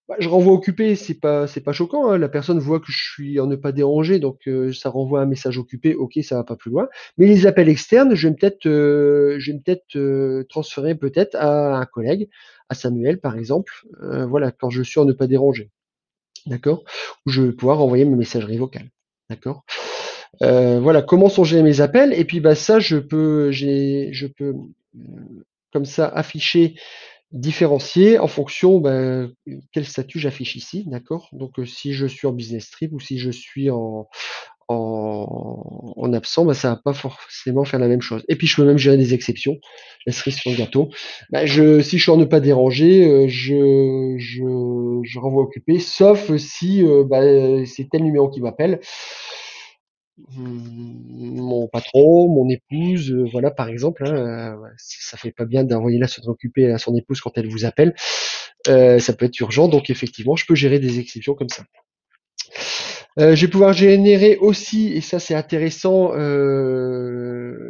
bah, je renvoie occupé, c'est pas choquant, hein. La personne voit que je suis en ne pas déranger, donc ça renvoie un message occupé. OK, ça va pas plus loin. Mais les appels externes, je vais peut-être transférer peut-être à un collègue, à Samuel par exemple. Voilà, quand je suis en ne pas déranger, d'accord? Où je vais pouvoir envoyer mes messageries vocales, d'accord? Voilà, comment sont gérés mes appels, et puis bah ça, je peux comme ça afficher, différencier en fonction, ben, quel statut j'affiche ici, d'accord? Donc, si je suis en business trip ou si je suis en absent, bah, ça va pas forcément faire la même chose. Et puis je peux même gérer des exceptions, la cerise sur le gâteau. Bah, si je suis en ne pas déranger, je renvoie occupé, sauf si, bah, c'est tel numéro qui m'appelle. Mon patron, mon épouse, voilà, par exemple, hein, ouais, ça fait pas bien d'envoyer la sonnerie occupée à son épouse quand elle vous appelle. Ça peut être urgent, donc effectivement, je peux gérer des exceptions comme ça. Je vais pouvoir générer aussi, et ça c'est intéressant,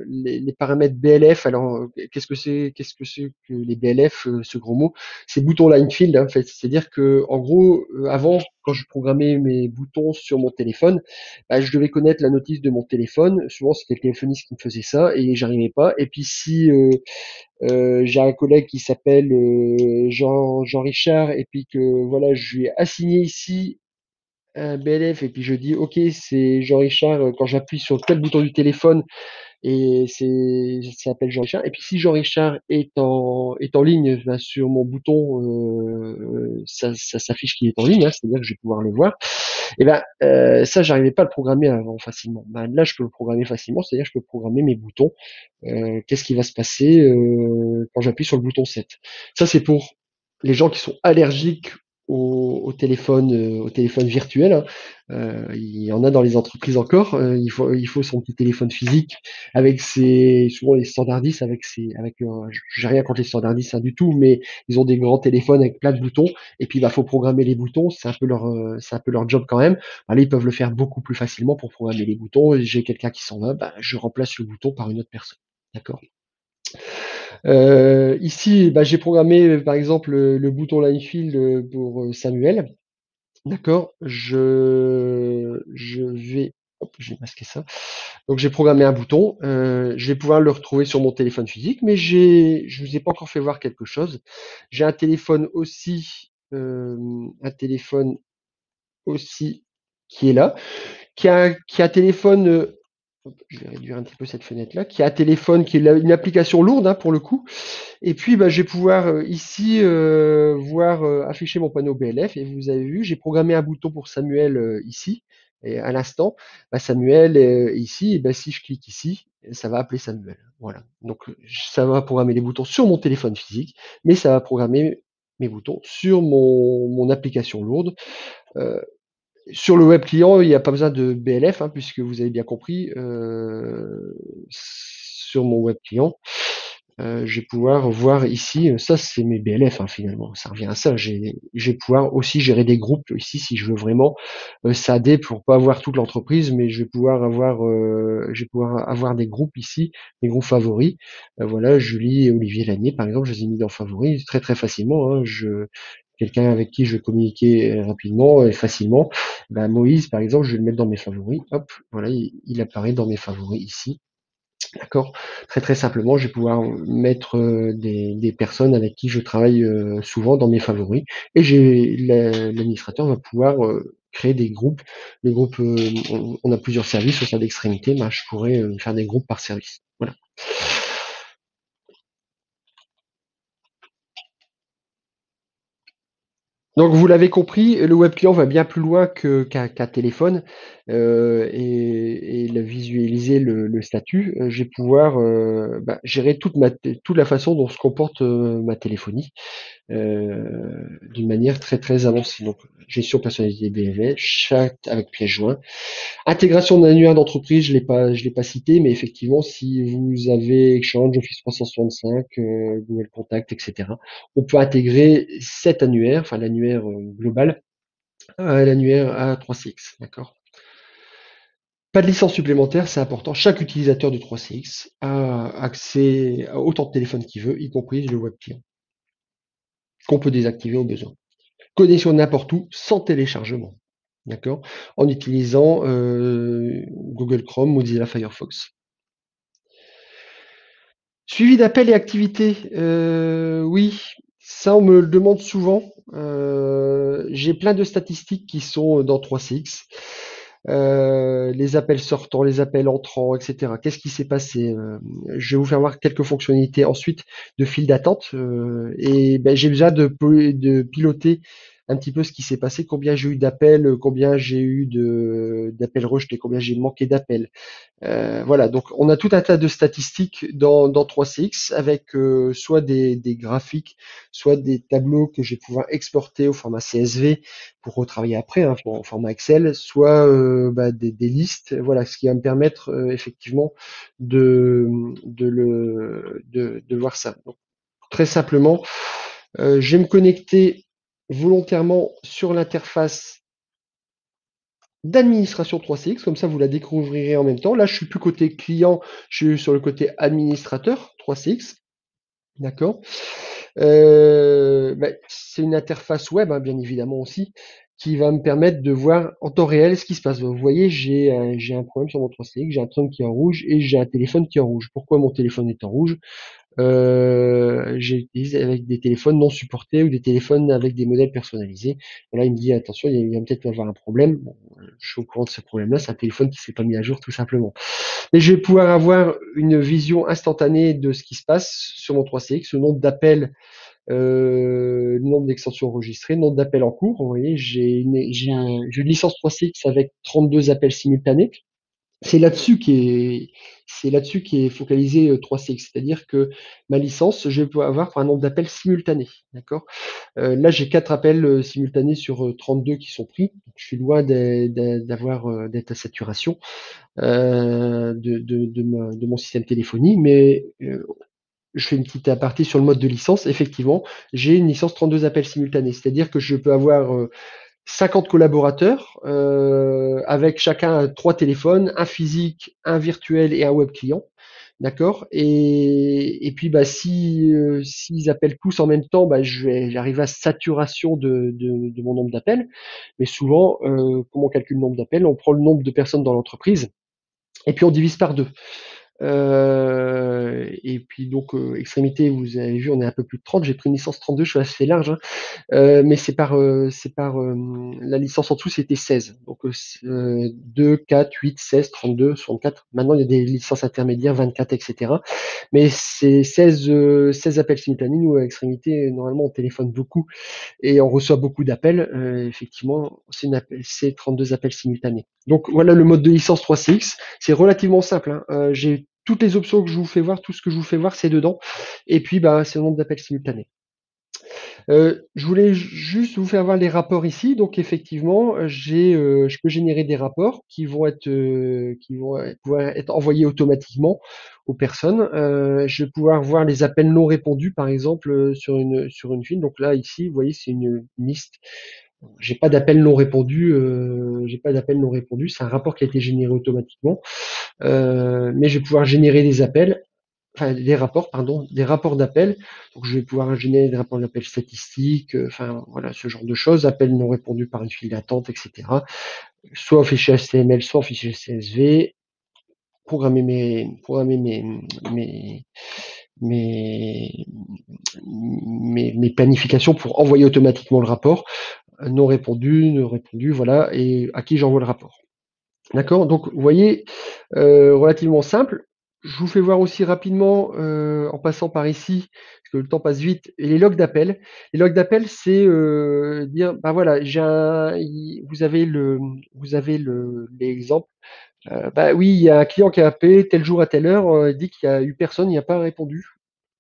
les paramètres BLF. Alors, qu'est-ce que c'est que les BLF, ce gros mot? C'est bouton line field, hein, en fait. C'est-à-dire que, en gros, avant, quand je programmais mes boutons sur mon téléphone, bah, je devais connaître la notice de mon téléphone. Souvent, c'était le téléphoniste qui me faisait ça et j'arrivais pas. Et puis si j'ai un collègue qui s'appelle Jean Richard, et puis que voilà, je lui ai assigné ici un BLF, et puis je dis OK, c'est Jean Richard, quand j'appuie sur tel bouton du téléphone, et ça s'appelle Jean Richard. Et puis si Jean Richard est en ligne, ben, sur mon bouton, ça s'affiche qu'il est en ligne, hein, c'est-à-dire que je vais pouvoir le voir. Et ben ça, j'arrivais pas à le programmer avant facilement. Ben, là, je peux le programmer facilement, c'est-à-dire que je peux programmer mes boutons. Qu'est-ce qui va se passer quand j'appuie sur le bouton 7. Ça, c'est pour les gens qui sont allergiques au téléphone virtuel, hein. Il y en a dans les entreprises encore. Il faut son petit téléphone physique avec souvent les standardistes j'ai rien contre les standardistes, hein, du tout, mais ils ont des grands téléphones avec plein de boutons, et puis, bah, faut programmer les boutons. C'est un peu leur job quand même. Bah, là, ils peuvent le faire beaucoup plus facilement pour programmer les boutons. J'ai quelqu'un qui s'en va, bah, je remplace le bouton par une autre personne. D'accord? Ici, bah, j'ai programmé, par exemple, le bouton line field, pour, Samuel. D'accord? Je vais hop, je vais masquer ça. Donc j'ai programmé un bouton, je vais pouvoir le retrouver sur mon téléphone physique, mais je vous ai pas encore fait voir quelque chose. J'ai un téléphone aussi qui est là, qui a un téléphone, hop, je vais réduire un petit peu cette fenêtre-là, qui a un téléphone qui est une application lourde, hein, pour le coup. Et puis, bah, je vais pouvoir ici voir afficher mon panneau BLF. Et vous avez vu, j'ai programmé un bouton pour Samuel ici. Et à l'instant, bah, Samuel est ici. Et bah, si je clique ici, ça va appeler Samuel. Voilà. Donc, ça va programmer les boutons sur mon téléphone physique, mais ça va programmer mes boutons sur mon application lourde. Euh, Sur le web client, il n'y a pas besoin de BLF, hein, puisque vous avez bien compris, sur mon web client. Je vais pouvoir voir ici, ça c'est mes BLF, hein, finalement, ça revient à ça. Je vais pouvoir aussi gérer des groupes ici si je veux vraiment SAD pour pas avoir toute l'entreprise, mais je vais pouvoir avoir des groupes ici, des groupes favoris. Voilà, Julie et Olivier Lanier, par exemple, je les ai mis dans favoris très très facilement. Hein. Quelqu'un avec qui je communiquais rapidement et facilement. Ben, Moïse, par exemple, je vais le mettre dans mes favoris. Hop, voilà, il apparaît dans mes favoris ici. D'accord. Très très simplement, je vais pouvoir mettre des personnes avec qui je travaille souvent dans mes favoris et l'administrateur va pouvoir créer des groupes. Les groupes, on a plusieurs services au sein d'Extrémité, je pourrais faire des groupes par service. Voilà. Donc vous l'avez compris, le web client va bien plus loin qu'un téléphone et visualiser le statut. Je vais pouvoir gérer toute la façon dont se comporte ma téléphonie d'une manière très très avancée. Donc gestion personnalisée BMS, chat avec pièce joint, intégration d'annuaire d'entreprise, je l'ai pas cité, mais effectivement, si vous avez Exchange, Office 365, Google Contact, etc., on peut intégrer cet annuaire, enfin l'annuaire global, à l'annuaire A3CX, d'accord? Pas de licence supplémentaire, c'est important. Chaque utilisateur de 3CX a accès à autant de téléphones qu'il veut, y compris le web client, qu'on peut désactiver au besoin. Connexion n'importe où, sans téléchargement, d'accord? En utilisant Google Chrome, Mozilla Firefox. Suivi d'appels et activités, oui, ça on me le demande souvent. J'ai plein de statistiques qui sont dans 3CX. Les appels sortants, les appels entrants, etc. Qu'est-ce qui s'est passé? Je vais vous faire voir quelques fonctionnalités ensuite de file d'attente. Et ben, j'ai besoin de piloter un petit peu ce qui s'est passé, combien j'ai eu d'appels, combien j'ai eu d'appels rejetés, combien j'ai manqué d'appels. Voilà, donc on a tout un tas de statistiques dans 3CX avec soit des graphiques, soit des tableaux que je vais pouvoir exporter au format CSV pour retravailler après, hein, en format Excel, soit des listes, voilà, ce qui va me permettre effectivement de, de voir ça. Donc, très simplement, je vais me connecter volontairement sur l'interface d'administration 3CX, comme ça vous la découvrirez en même temps. Là, je suis plus côté client, je suis sur le côté administrateur 3CX, d'accord. C'est une interface web, hein, bien évidemment aussi, qui va me permettre de voir en temps réel ce qui se passe. Vous voyez, j'ai un problème sur mon 3CX, j'ai un truc qui est en rouge et j'ai un téléphone qui est en rouge. Pourquoi mon téléphone est en rouge? J'utilise avec des téléphones non supportés ou des téléphones avec des modèles personnalisés. Et là, il me dit attention, il va peut-être avoir un problème. Bon, je suis au courant de ce problème-là, c'est un téléphone qui s'est pas mis à jour tout simplement. Mais je vais pouvoir avoir une vision instantanée de ce qui se passe sur mon 3CX, le nombre d'appels, le nombre d'extensions enregistrées, le nombre d'appels en cours. Vous voyez, j'ai une licence 3CX avec 32 appels simultanés. C'est là-dessus c'est là-dessus qui est focalisé 3CX, c'est-à-dire que ma licence, je vais pouvoir avoir un nombre d'appels simultanés, d'accord. Là, j'ai 4 appels simultanés sur 32 qui sont pris. Donc, je suis loin d'avoir d'être à saturation de mon système téléphonie, mais je fais une petite aparté sur le mode de licence. Effectivement, j'ai une licence 32 appels simultanés, c'est-à-dire que je peux avoir 50 collaborateurs avec chacun 3 téléphones, un physique, un virtuel et un web client. D'accord. Et puis si s'ils appellent tous en même temps, j'arrive à saturation de mon nombre d'appels. Mais souvent, comment on calcule le nombre d'appels? On prend le nombre de personnes dans l'entreprise et puis on divise par 2. Et puis donc extrémité, vous avez vu, on est un peu plus de 30. J'ai pris une licence 32, je suis assez large, hein. Mais la licence en dessous, c'était 16. Donc 2, 4, 8, 16, 32, 64. Maintenant, il y a des licences intermédiaires, 24, etc. Mais c'est 16 appels simultanés. Nous, à extrémité, normalement, on téléphone beaucoup et on reçoit beaucoup d'appels. Effectivement, c'est 32 appels simultanés. Donc voilà le mode de licence 3CX. C'est relativement simple, hein. J'ai toutes les options que je vous fais voir, tout ce que je vous fais voir, c'est dedans. Et puis, c'est le nombre d'appels simultanés. Je voulais juste vous faire voir les rapports ici. Donc effectivement, je peux générer des rapports qui vont pouvoir être envoyés automatiquement aux personnes. Je vais pouvoir voir les appels non répondus, par exemple, sur une file. Donc là, ici, vous voyez, c'est une liste. J'ai pas d'appel non répondu. C'est un rapport qui a été généré automatiquement. Mais je vais pouvoir générer des appels, enfin des rapports, pardon, des rapports d'appels. Donc je vais pouvoir générer des rapports d'appels statistiques, enfin voilà, ce genre de choses, appels non répondus par une file d'attente, etc. Soit en fichier HTML, soit en fichier CSV, mes, mes, mes planifications pour envoyer automatiquement le rapport, non répondu, voilà, et à qui j'envoie le rapport. D'accord? Donc, vous voyez, relativement simple. Je vous fais voir aussi rapidement, en passant par ici, parce que le temps passe vite, et les logs d'appel. Les logs d'appel, c'est dire, ben voilà, vous avez l'exemple. Bah oui, il y a un client qui a appelé tel jour à telle heure, il dit qu'il y a eu personne, il n'y a pas répondu.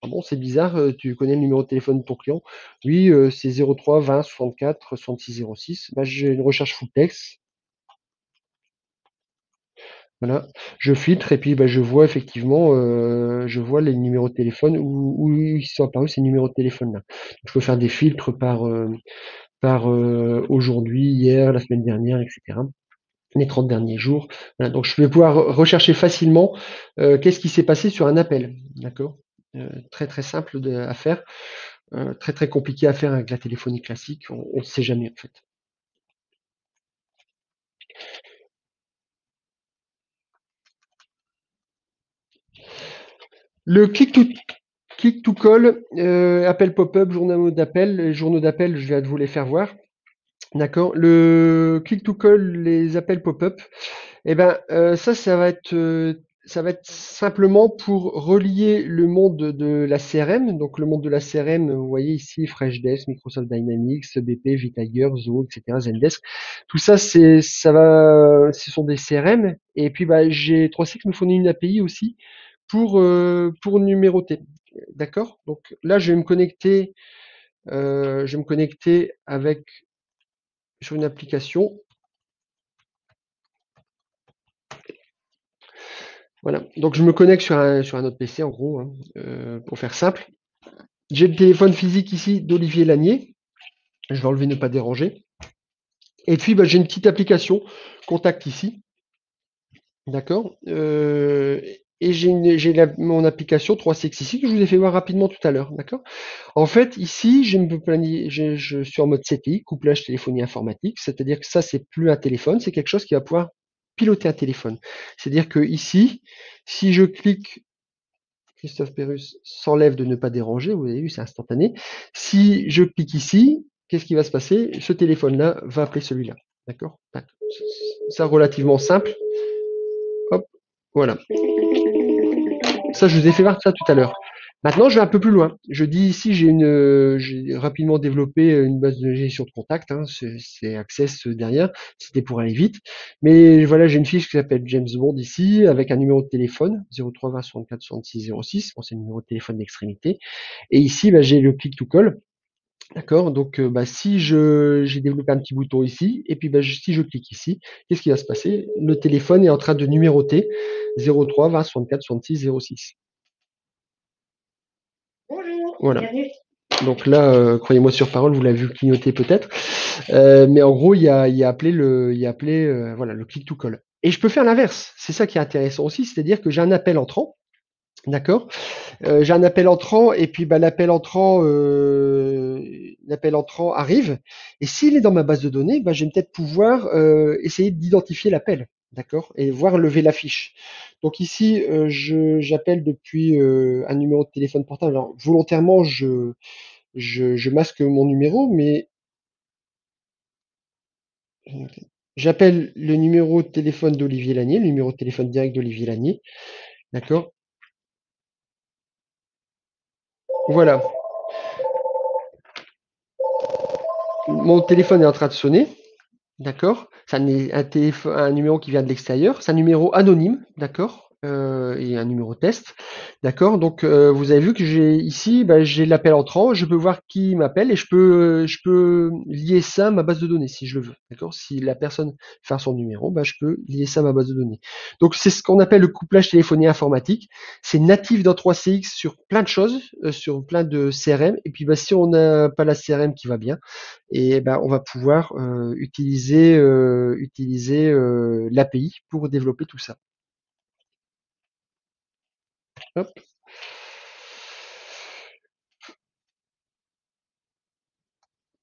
Ah bon, c'est bizarre, tu connais le numéro de téléphone de ton client? Oui, c'est 03 20 64 66 06. Bah, j'ai une recherche full text. Voilà, je filtre et puis bah, je vois effectivement, je vois les numéros de téléphone où ils sont apparus ces numéros de téléphone là. Je peux faire des filtres par aujourd'hui, hier, la semaine dernière, etc. Les 30 derniers jours. Voilà, donc je vais pouvoir rechercher facilement qu'est-ce qui s'est passé sur un appel. D'accord? Très très simple à faire, très très compliqué à faire avec la téléphonie classique, on ne sait jamais en fait. Le click to call, appel pop-up, journaux d'appel. Les journaux d'appel, je viens de vous les faire voir. D'accord. Le click to call, les appels pop-up, eh ben, ça va être simplement pour relier le monde de la CRM. Donc, le monde de la CRM, vous voyez ici, Freshdesk, Microsoft Dynamics, BP, Vitiger, Zoho, etc., Zendesk. Tout ça, ce sont des CRM. Et puis, bah, j'ai 3Six me fournit une API aussi pour numéroter. D'accord? Donc là, je vais me connecter sur une application. Voilà. Donc je me connecte sur un autre PC en gros, hein, pour faire simple. J'ai le téléphone physique ici d'Olivier Lanier. Je vais enlever ne pas déranger. Et puis bah, j'ai une petite application contact ici. D'accord. Et mon application 3Six ici que je vous ai fait voir rapidement tout à l'heure. D'accord. En fait, ici, je suis en mode CTI, couplage téléphonie informatique, c'est-à-dire que ça, c'est plus un téléphone, c'est quelque chose qui va pouvoir piloter un téléphone. C'est-à-dire que ici, si je clique, Christophe Pérus s'enlève de ne pas déranger, vous avez vu, c'est instantané. Si je clique ici, qu'est-ce qui va se passer? Ce téléphone-là va appeler celui-là. D'accord? Ça, relativement simple. Hop, voilà. Ça, je vous ai fait voir ça tout à l'heure. Maintenant, je vais un peu plus loin. Je dis ici, j'ai rapidement développé une base de gestion de contact, hein, c'est Access derrière, c'était pour aller vite. Mais voilà, j'ai une fiche qui s'appelle James Bond ici, avec un numéro de téléphone, 03 20 64 66 06, bon, c'est le numéro de téléphone d'extrémité. Et ici, bah, j'ai le click to call. D'accord, donc bah, si j'ai développé un petit bouton ici, et puis bah, si je clique ici, qu'est-ce qui va se passer? Le téléphone est en train de numéroter 03 20 64 66 06. Voilà. Donc là, croyez-moi sur parole, vous l'avez vu clignoter peut-être. Mais en gros, voilà, le click to call. Et je peux faire l'inverse. C'est ça qui est intéressant aussi, c'est-à-dire que j'ai un appel entrant, d'accord? J'ai un appel entrant et puis bah, l'appel entrant arrive. Et s'il est dans ma base de données, bah, je vais peut-être pouvoir essayer d'identifier l'appel, d'accord? Et voir lever la fiche. Donc ici, j'appelle depuis un numéro de téléphone portable. Alors volontairement, je masque mon numéro, mais j'appelle le numéro de téléphone d'Olivier Lanier, le numéro de téléphone direct d'Olivier Lanier. D'accord? Voilà. Mon téléphone est en train de sonner. D'accord? C'est un numéro qui vient de l'extérieur. C'est un numéro anonyme. D'accord? et un numéro test. D'accord? Donc vous avez vu que j'ai ici, j'ai l'appel entrant, je peux voir qui m'appelle et je peux lier ça à ma base de données si je le veux. D'accord? Si la personne fait son numéro, je peux lier ça à ma base de données. Donc c'est ce qu'on appelle le couplage téléphonie informatique. C'est natif dans 3CX sur plein de choses, sur plein de CRM. Et puis si on n'a pas la CRM qui va bien, et on va pouvoir utiliser l'API pour développer tout ça. Hop.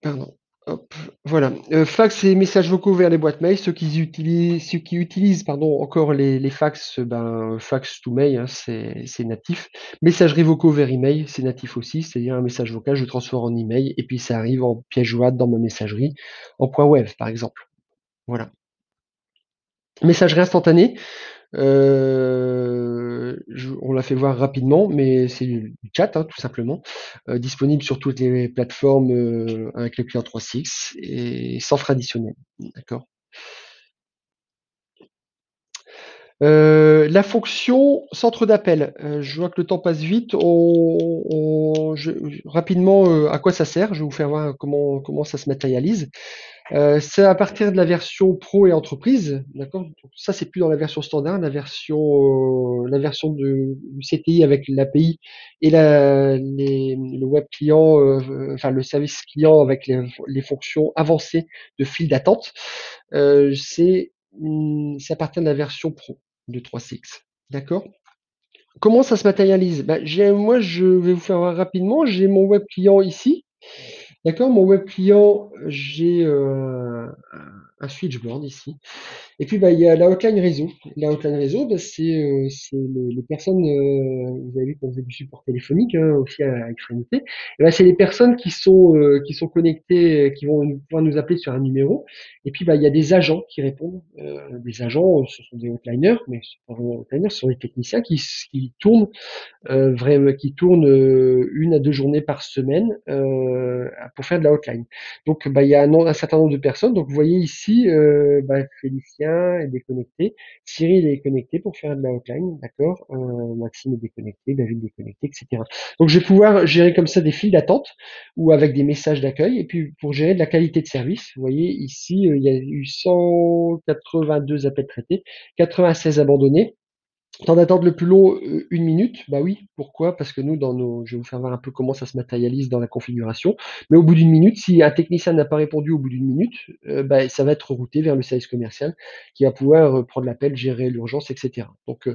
Pardon. Hop, voilà. Fax et messages vocaux vers les boîtes mail. Ceux qui utilisent encore les fax, fax to mail, hein, c'est natif. Messagerie vocaux vers email, c'est natif aussi. C'est-à-dire un message vocal, je le transforme en email et puis ça arrive en pièce jointe dans ma messagerie, en point web, par exemple. Voilà. Messagerie instantanée. On l'a fait voir rapidement, mais c'est du chat, hein, tout simplement, disponible sur toutes les plateformes avec le client 3.6 et sans frais additionnels. D'accord. La fonction centre d'appel, je vois que le temps passe vite. Rapidement, à quoi ça sert? Je vais vous faire voir comment ça se matérialise. C'est à partir de la version pro et entreprise, d'accord? Donc ça, c'est plus dans la version standard, la version du CTI avec l'API et le web client, enfin le service client avec les fonctions avancées de file d'attente. C'est à partir de la version pro de 3CX, d'accord? Comment ça se matérialise? Moi, je vais vous faire voir rapidement. J'ai mon web client ici. D'accord, mon web client, j'ai un switchboard ici. Et puis il y a la hotline réseau. La hotline réseau, c'est les personnes, vous avez vu qu'on faisait du support téléphonique hein, aussi à extrémité. Et c'est les personnes qui sont connectées, qui vont pouvoir nous appeler sur un numéro. Et puis il y a des agents qui répondent. Des agents, ce sont des hotliners, mais ce sont pas vraiment hotliners, ce sont des techniciens qui tournent vraiment, qui tourne 1 à 2 journées par semaine pour faire de la hotline. Donc il y a un certain nombre de personnes. Donc vous voyez ici, Félicien est déconnecté, Cyril est connecté pour faire de la hotline, d'accord. Maxime est déconnecté, David est déconnecté, etc. Donc je vais pouvoir gérer comme ça des files d'attente ou avec des messages d'accueil. Et puis pour gérer de la qualité de service, vous voyez ici, il y a eu 182 appels traités, 96 abandonnés. Temps d'attente le plus long, 1 minute. Bah oui, pourquoi? Parce que nous, je vais vous faire voir un peu comment ça se matérialise dans la configuration. Mais au bout d'une minute, si un technicien n'a pas répondu au bout d'une minute, ça va être routé vers le service commercial qui va pouvoir prendre l'appel, gérer l'urgence, et cetera. Donc,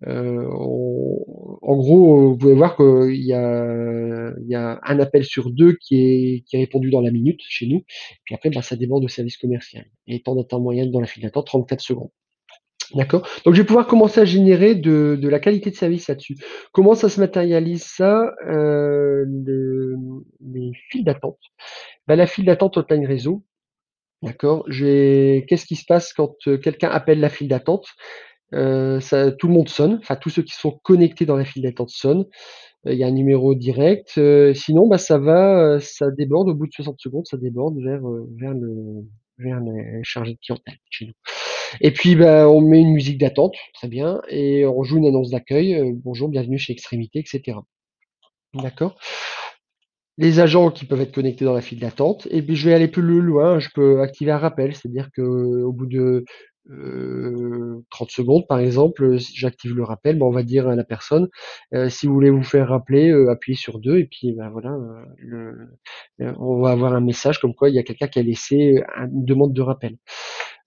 en gros, vous pouvez voir qu'il y a un appel sur 2 qui est répondu dans la minute chez nous. Puis après, ça dépend du service commercial. Et temps d'attente moyenne dans la file d'attente, 34 secondes. D'accord. Donc je vais pouvoir commencer à générer de la qualité de service là-dessus. Comment ça se matérialise ça? Les files d'attente. La file d'attente hotline réseau, d'accord. Qu'est-ce qui se passe quand quelqu'un appelle la file d'attente? Tout le monde sonne, enfin tous ceux qui sont connectés dans la file d'attente sonnent. Il y a un numéro direct. Sinon, ça déborde au bout de 60 secondes, ça déborde vers les chargés de clientèle chez nous. Et puis, on met une musique d'attente, très bien, et on joue une annonce d'accueil, bonjour, bienvenue chez Extrémité, etc. D'accord. Les agents qui peuvent être connectés dans la file d'attente. Et puis, je vais aller plus loin, je peux activer un rappel, c'est-à-dire que au bout de 30 secondes, par exemple, si j'active le rappel, on va dire à la personne, si vous voulez vous faire rappeler, appuyez sur 2, et puis voilà, on va avoir un message comme quoi il y a quelqu'un qui a laissé une demande de rappel.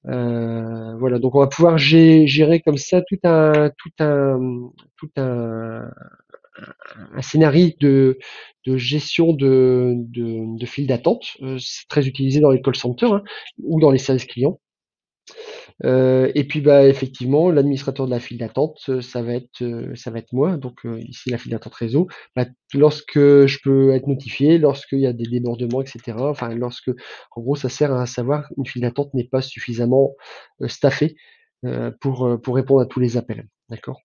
Voilà, donc on va pouvoir gérer comme ça un scénario de gestion de file d'attente. C'est très utilisé dans les call centers hein, ou dans les services clients. Et puis effectivement, l'administrateur de la file d'attente, ça va être moi. Donc ici la file d'attente réseau. Lorsque je peux être notifié, lorsqu'il y a des débordements, etc. Enfin, en gros, ça sert à savoir une file d'attente n'est pas suffisamment staffée pour répondre à tous les appels. D'accord.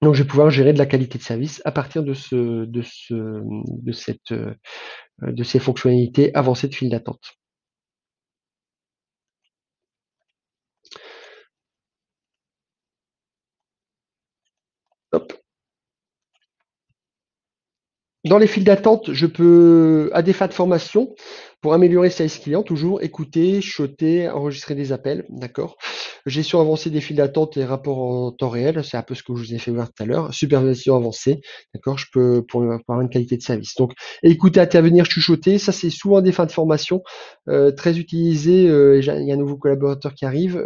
Donc, je vais pouvoir gérer de la qualité de service à partir de ces fonctionnalités avancées de file d'attente. Dans les files d'attente, je peux, à des fins de formation, pour améliorer service client, toujours écouter, chuchoter, enregistrer des appels, d'accord. Gestion avancée des files d'attente et rapport en temps réel, c'est un peu ce que je vous ai fait voir tout à l'heure. Supervision avancée, d'accord, je peux pour avoir une qualité de service. Donc, écouter, intervenir, chuchoter, ça c'est souvent des fins de formation, très utilisé. Il y a un nouveau collaborateur qui arrive,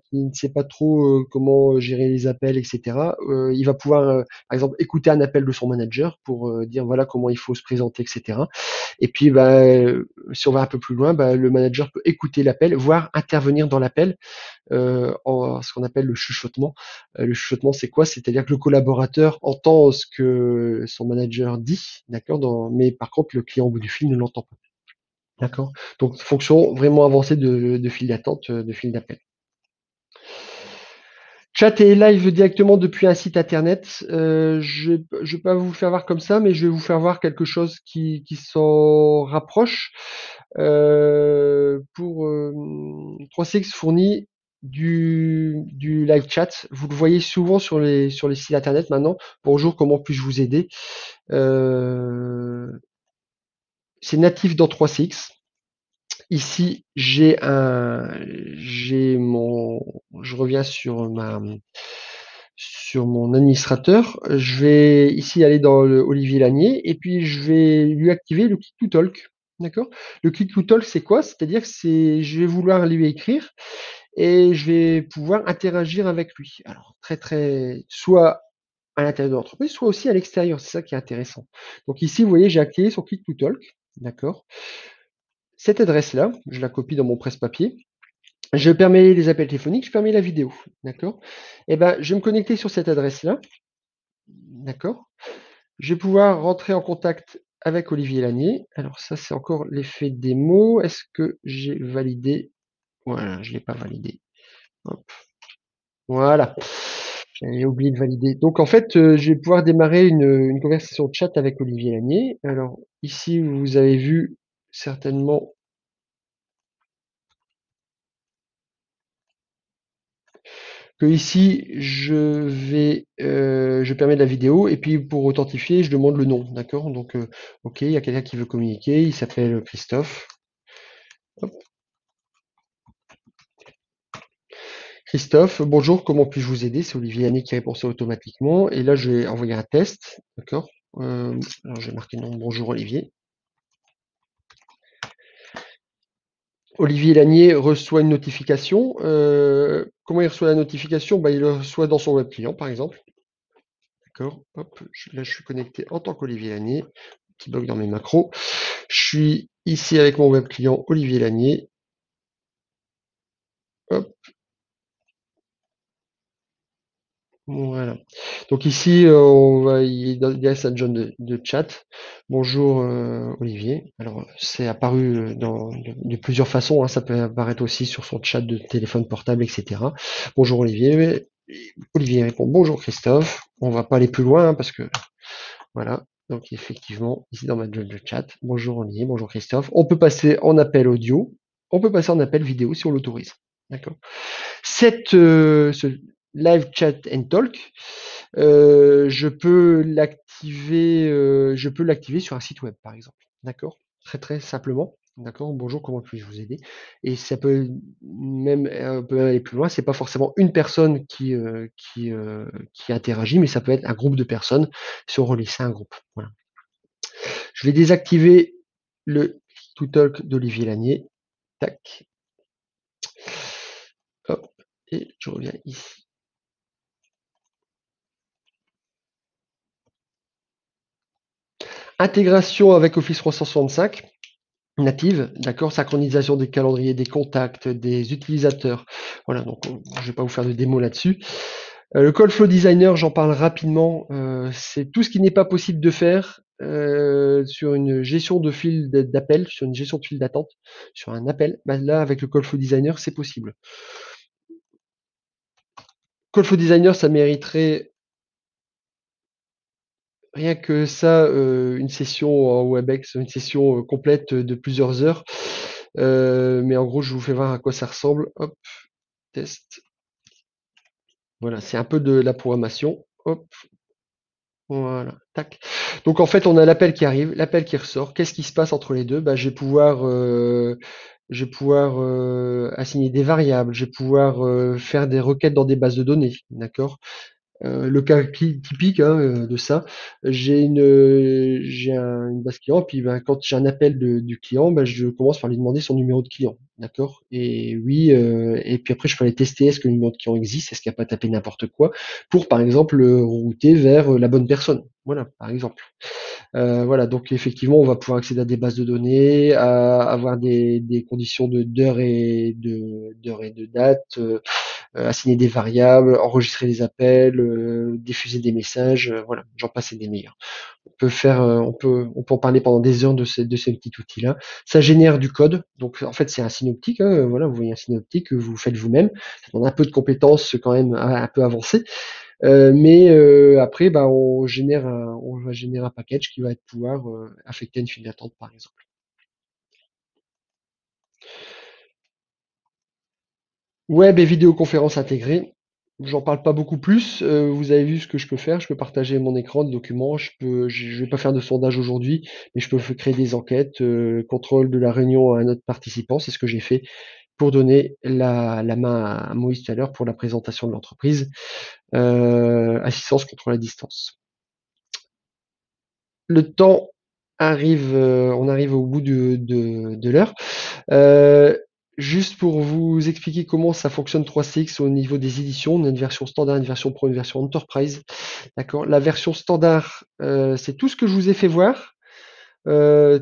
qui ne sait pas trop comment gérer les appels, etc. Il va pouvoir par exemple, écouter un appel de son manager pour dire voilà comment il faut se présenter, etc. Et puis, bah, si on va un peu plus loin, bah, le manager peut écouter l'appel, voire intervenir dans l'appel en ce qu'on appelle le chuchotement. Le chuchotement, c'est quoi? C'est-à-dire que le collaborateur entend ce que son manager dit, d'accord, mais par contre, le client au bout du fil ne l'entend pas. D'accord. Donc, fonction vraiment avancée de file d'attente, de file d'appel. Chat et live directement depuis un site internet. Je ne vais pas vous faire voir comme ça, mais je vais vous faire voir quelque chose qui s'en rapproche. Pour 3CX fournit du live chat. Vous le voyez souvent sur les sites internet maintenant. Bonjour, comment puis-je vous aider? C'est natif dans 3CX. Ici, je reviens sur mon administrateur. Je vais ici aller dans le Olivier Lanier et puis je vais lui activer le Click to Talk. D'accord? Le Click to Talk, c'est quoi? C'est-à-dire que je vais vouloir lui écrire et je vais pouvoir interagir avec lui. Alors, soit à l'intérieur de l'entreprise, soit aussi à l'extérieur. C'est ça qui est intéressant. Donc ici, vous voyez, j'ai activé son Click to Talk. D'accord? Cette adresse-là, je la copie dans mon presse-papier. Je permets les appels téléphoniques, je permets la vidéo. D'accord? Eh ben, je vais me connecter sur cette adresse-là. D'accord? Je vais pouvoir rentrer en contact avec Olivier Lanier. Alors ça, c'est encore l'effet démo. Est-ce que j'ai validé? Voilà, je ne l'ai pas validé. Hop. Voilà. J'avais oublié de valider. Donc en fait, je vais pouvoir démarrer une conversation de chat avec Olivier Lanier. Alors ici, vous avez vu certainement que ici, je permets de la vidéo et puis pour authentifier, je demande le nom, d'accord? Donc, ok, il y a quelqu'un qui veut communiquer, il s'appelle Christophe. Hop. Christophe, bonjour, comment puis-je vous aider? C'est Olivier Yannick qui répond ça automatiquement. Et là, je vais envoyer un test, d'accord? Alors, je vais marquer le nom, bonjour Olivier. Olivier Lanier reçoit une notification. Comment il reçoit la notification? Bah, il le reçoit dans son web client, par exemple. D'accord. Hop, là, je suis connecté en tant qu'Olivier Lanier. Petit bug dans mes macros. Je suis ici avec mon web client Olivier Lanier. Hop, voilà. Donc ici, il y a sa zone de chat. Bonjour Olivier. Alors c'est apparu de plusieurs façons, hein. Ça peut apparaître aussi sur son chat de téléphone portable, etc. Bonjour Olivier. Olivier répond bonjour Christophe. On va pas aller plus loin hein, parce que voilà. Donc effectivement, ici dans ma zone de chat, bonjour Olivier, bonjour Christophe. On peut passer en appel audio, on peut passer en appel vidéo si on l'autorise. D'accord. Ce live chat and talk, je peux l'activer sur un site web, par exemple. D'accord? Très très simplement. D'accord? Bonjour, comment puis-je vous aider? Et ça peut aller plus loin. C'est pas forcément une personne qui interagit, mais ça peut être un groupe de personnes si on relie ça à un groupe. Voilà. Je vais désactiver le to talk d'Olivier Lanier. Tac. Hop. Et je reviens ici. Intégration avec Office 365 native, d'accord, synchronisation des calendriers, des contacts, des utilisateurs. Voilà, donc je vais pas vous faire de démo là-dessus. Le Call Flow Designer, j'en parle rapidement. C'est tout ce qui n'est pas possible de faire sur une gestion de fil d'appel, sur une gestion de fil d'attente, sur un appel. Bah, là, avec le Call Flow Designer, c'est possible. Call Flow Designer, ça mériterait rien que ça, une session en WebEx, une session complète de plusieurs heures. Mais en gros, je vous fais voir à quoi ça ressemble. Hop, test. Voilà, c'est un peu de la programmation. Hop. Voilà, tac. Donc en fait, on a l'appel qui arrive, l'appel qui ressort. Qu'est-ce qui se passe entre les deux? Bah, je vais pouvoir assigner des variables, je vais pouvoir faire des requêtes dans des bases de données, d'accord? Le cas typique hein, de ça, une base client, puis ben, quand j'ai un appel du client, ben, je commence par lui demander son numéro de client, d'accord? Et oui, et puis après je peux aller tester est-ce que le numéro de client existe, est-ce qu'il n'y a pas tapé n'importe quoi, pour par exemple le router vers la bonne personne. Voilà, par exemple. Voilà, donc effectivement, on va pouvoir accéder à des bases de données, à avoir des conditions d'heure et de date, assigner des variables, enregistrer des appels, diffuser des messages, voilà, j'en passe et des meilleurs. On peut en parler pendant des heures de ce petit outil-là. Ça génère du code, donc en fait c'est un synoptique, hein, voilà, vous voyez un synoptique que vous faites vous-même. Ça demande un peu de compétences quand même un peu avancées, mais après, bah, on va générer un package qui va être pouvoir affecter une file d'attente, par exemple. Web et vidéoconférence intégrée. J'en parle pas beaucoup plus. Vous avez vu ce que je peux faire. Je peux partager mon écran de documents. Je vais pas faire de sondage aujourd'hui, mais je peux créer des enquêtes, contrôle de la réunion à un autre participant. C'est ce que j'ai fait pour donner la main à Moïse tout à l'heure pour la présentation de l'entreprise. Assistance contrôle à distance. Le temps arrive, on arrive au bout de l'heure. Euh, Juste pour vous expliquer comment ça fonctionne 3CX au niveau des éditions, on a une version standard, une version pro, une version enterprise. D'accord. La version standard, c'est tout ce que je vous ai fait voir, euh,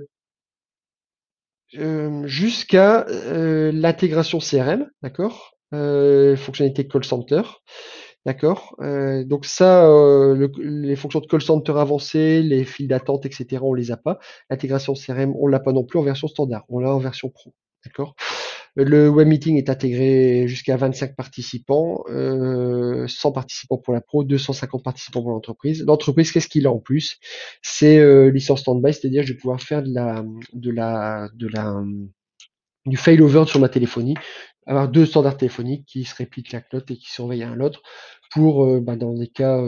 jusqu'à l'intégration CRM, d'accord. Fonctionnalité call center. D'accord. Donc ça, les fonctions de call center avancées, les files d'attente, etc., on les a pas. L'intégration CRM, on l'a pas non plus en version standard. On l'a en version pro. D'accord. Le web meeting est intégré jusqu'à 25 participants, 100 participants pour la pro, 250 participants pour l'entreprise. L'entreprise, qu'est-ce qu'il a en plus? C'est licence standby, c'est-à-dire je vais pouvoir faire du failover sur ma téléphonie, avoir deux standards téléphoniques qui se répliquent l'un que l'autre et qui surveillent un l'autre pour bah, dans des cas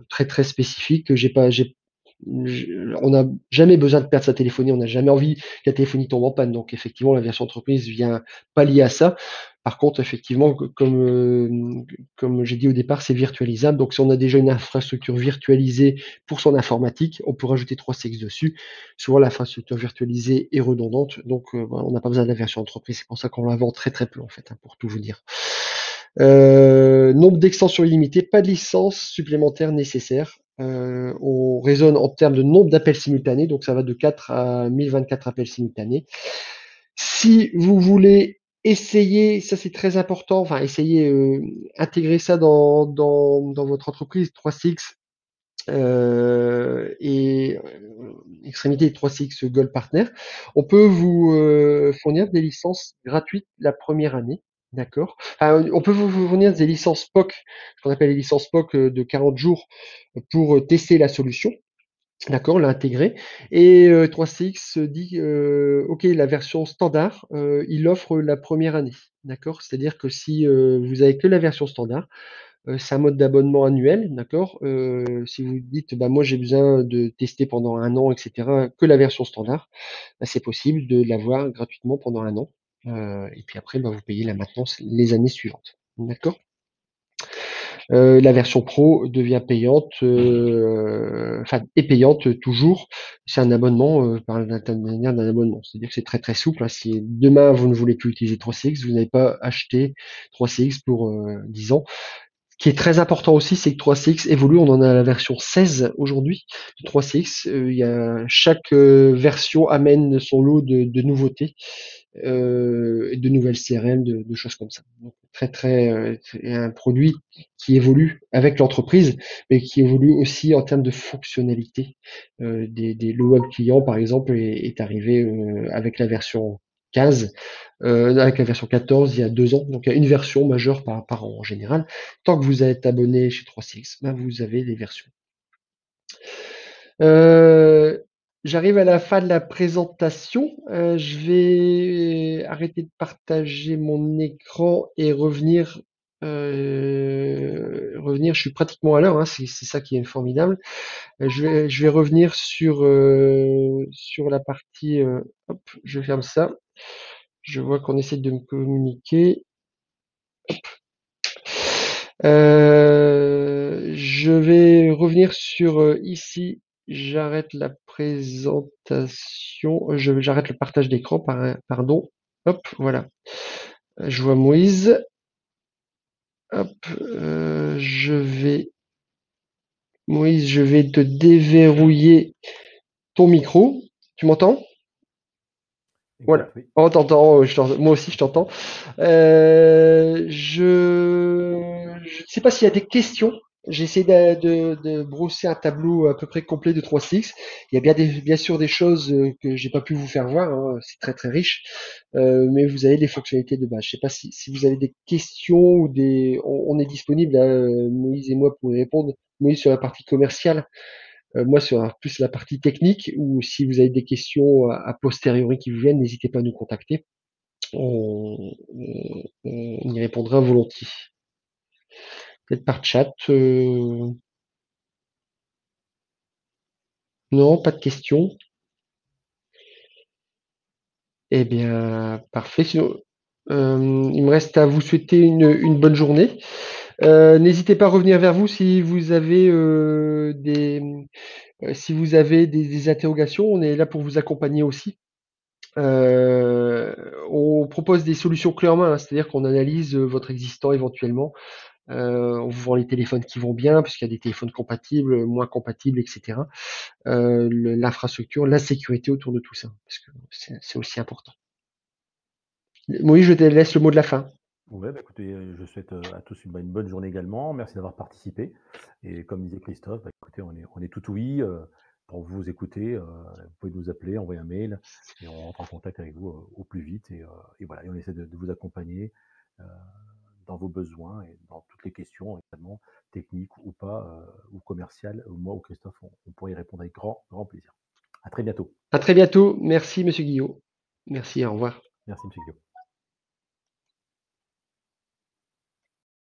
très très spécifiques que on n'a jamais besoin de perdre sa téléphonie, on n'a jamais envie que la téléphonie tombe en panne. Donc effectivement, la version entreprise vient pallier à ça. Par contre, effectivement, comme j'ai dit au départ, c'est virtualisable. Donc si on a déjà une infrastructure virtualisée pour son informatique, on peut rajouter 3CX dessus. Souvent, l'infrastructure virtualisée est redondante, donc voilà, on n'a pas besoin de la version entreprise. C'est pour ça qu'on la vend très très peu en fait, hein, pour tout vous dire. Nombre d'extensions illimitées, pas de licence supplémentaire nécessaire. On raisonne en termes de nombre d'appels simultanés, donc ça va de 4 à 1024 appels simultanés. Si vous voulez essayer, ça c'est très important, enfin essayer, intégrer ça dans votre entreprise, 3CX et extrémité 3CX Gold Partner, on peut vous fournir des licences gratuites la première année. D'accord. Enfin, on peut vous fournir des licences POC, ce qu'on appelle les licences POC de 40 jours pour tester la solution. D'accord, l'intégrer. Et 3CX dit, OK, la version standard, il offre la première année. D'accord. C'est-à-dire que si vous avez que la version standard, c'est un mode d'abonnement annuel, d'accord? Si vous dites: «Bah, moi, j'ai besoin de tester pendant un an et cetera, que la version standard», bah, c'est possible de l'avoir gratuitement pendant un an, et puis après, bah, vous payez la maintenance les années suivantes. D'accord? La version pro devient payante, enfin est payante toujours. C'est un abonnement, par l'intermédiaire d'un abonnement. C'est-à-dire que c'est très, très souple, hein. Si demain vous ne voulez plus utiliser 3CX, vous n'avez pas acheté 3CX pour, 10 ans. Ce qui est très important aussi, c'est que 3CX évolue. On en a la version 16 aujourd'hui de 3CX. Chaque version amène son lot de nouveautés et de nouvelles CRM, de choses comme ça. Donc, très très c'est un produit qui évolue avec l'entreprise, mais qui évolue aussi en termes de fonctionnalité. Le web client, par exemple, est arrivé avec la version 15, avec la version 14 il y a 2 ans. Donc il y a une version majeure par an en général. Tant que vous êtes abonné chez 3CX, ben, vous avez les versions. Euh, J'arrive à la fin de la présentation. Je vais arrêter de partager mon écran et revenir revenir, je suis pratiquement à l'heure, hein, c'est ça qui est formidable. Je vais revenir sur la partie. Hop, je ferme ça. Je vois qu'on essaie de me communiquer. Je vais revenir sur ici. J'arrête la présentation. J'arrête le partage d'écran, pardon. Hop, voilà. Je vois Moïse. Hop, Moïse, je vais te déverrouiller ton micro. Tu m'entends? Voilà. Exact, oui. Oh, t'entends, moi aussi je t'entends. Je ne sais pas s'il y a des questions. J'ai essayé de brosser un tableau à peu près complet de 3CX. Il y a bien sûr des choses que j'ai pas pu vous faire voir, hein. C'est très très riche. Mais vous avez les fonctionnalités de base. Je sais pas si vous avez des questions ou on est disponible, là, Moïse et moi, pour y répondre. Moïse sur la partie commerciale, moi sur plus la partie technique, ou si vous avez des questions a posteriori qui vous viennent, n'hésitez pas à nous contacter. On y répondra volontiers. Peut-être par chat. Non, pas de questions. Eh bien, parfait. Sinon, il me reste à vous souhaiter une bonne journée. N'hésitez pas à revenir vers vous si vous avez si vous avez des interrogations. On est là pour vous accompagner aussi. On propose des solutions clés en main, hein, c'est-à-dire qu'on analyse votre existant éventuellement. On vous vend les téléphones qui vont bien, puisqu'il y a des téléphones compatibles, moins compatibles, etc. L'infrastructure, la sécurité autour de tout ça, parce que c'est aussi important. Moïse, je te laisse le mot de la fin. Ouais, bah, écoutez, je souhaite, à tous une bonne journée également. Merci d'avoir participé et comme disait Christophe, bah, écoutez, on est tout ouïe, pour vous écouter, vous pouvez nous appeler, envoyer un mail et on rentre en contact avec vous, au plus vite et voilà et on essaie de vous accompagner, heu, dans vos besoins et dans toutes les questions également, techniques ou pas, ou commerciales. Moi ou Christophe, on pourrait y répondre avec grand, grand plaisir. À très bientôt. À très bientôt. Merci, Monsieur Guillot. Merci, au revoir. Merci monsieur Guillaume.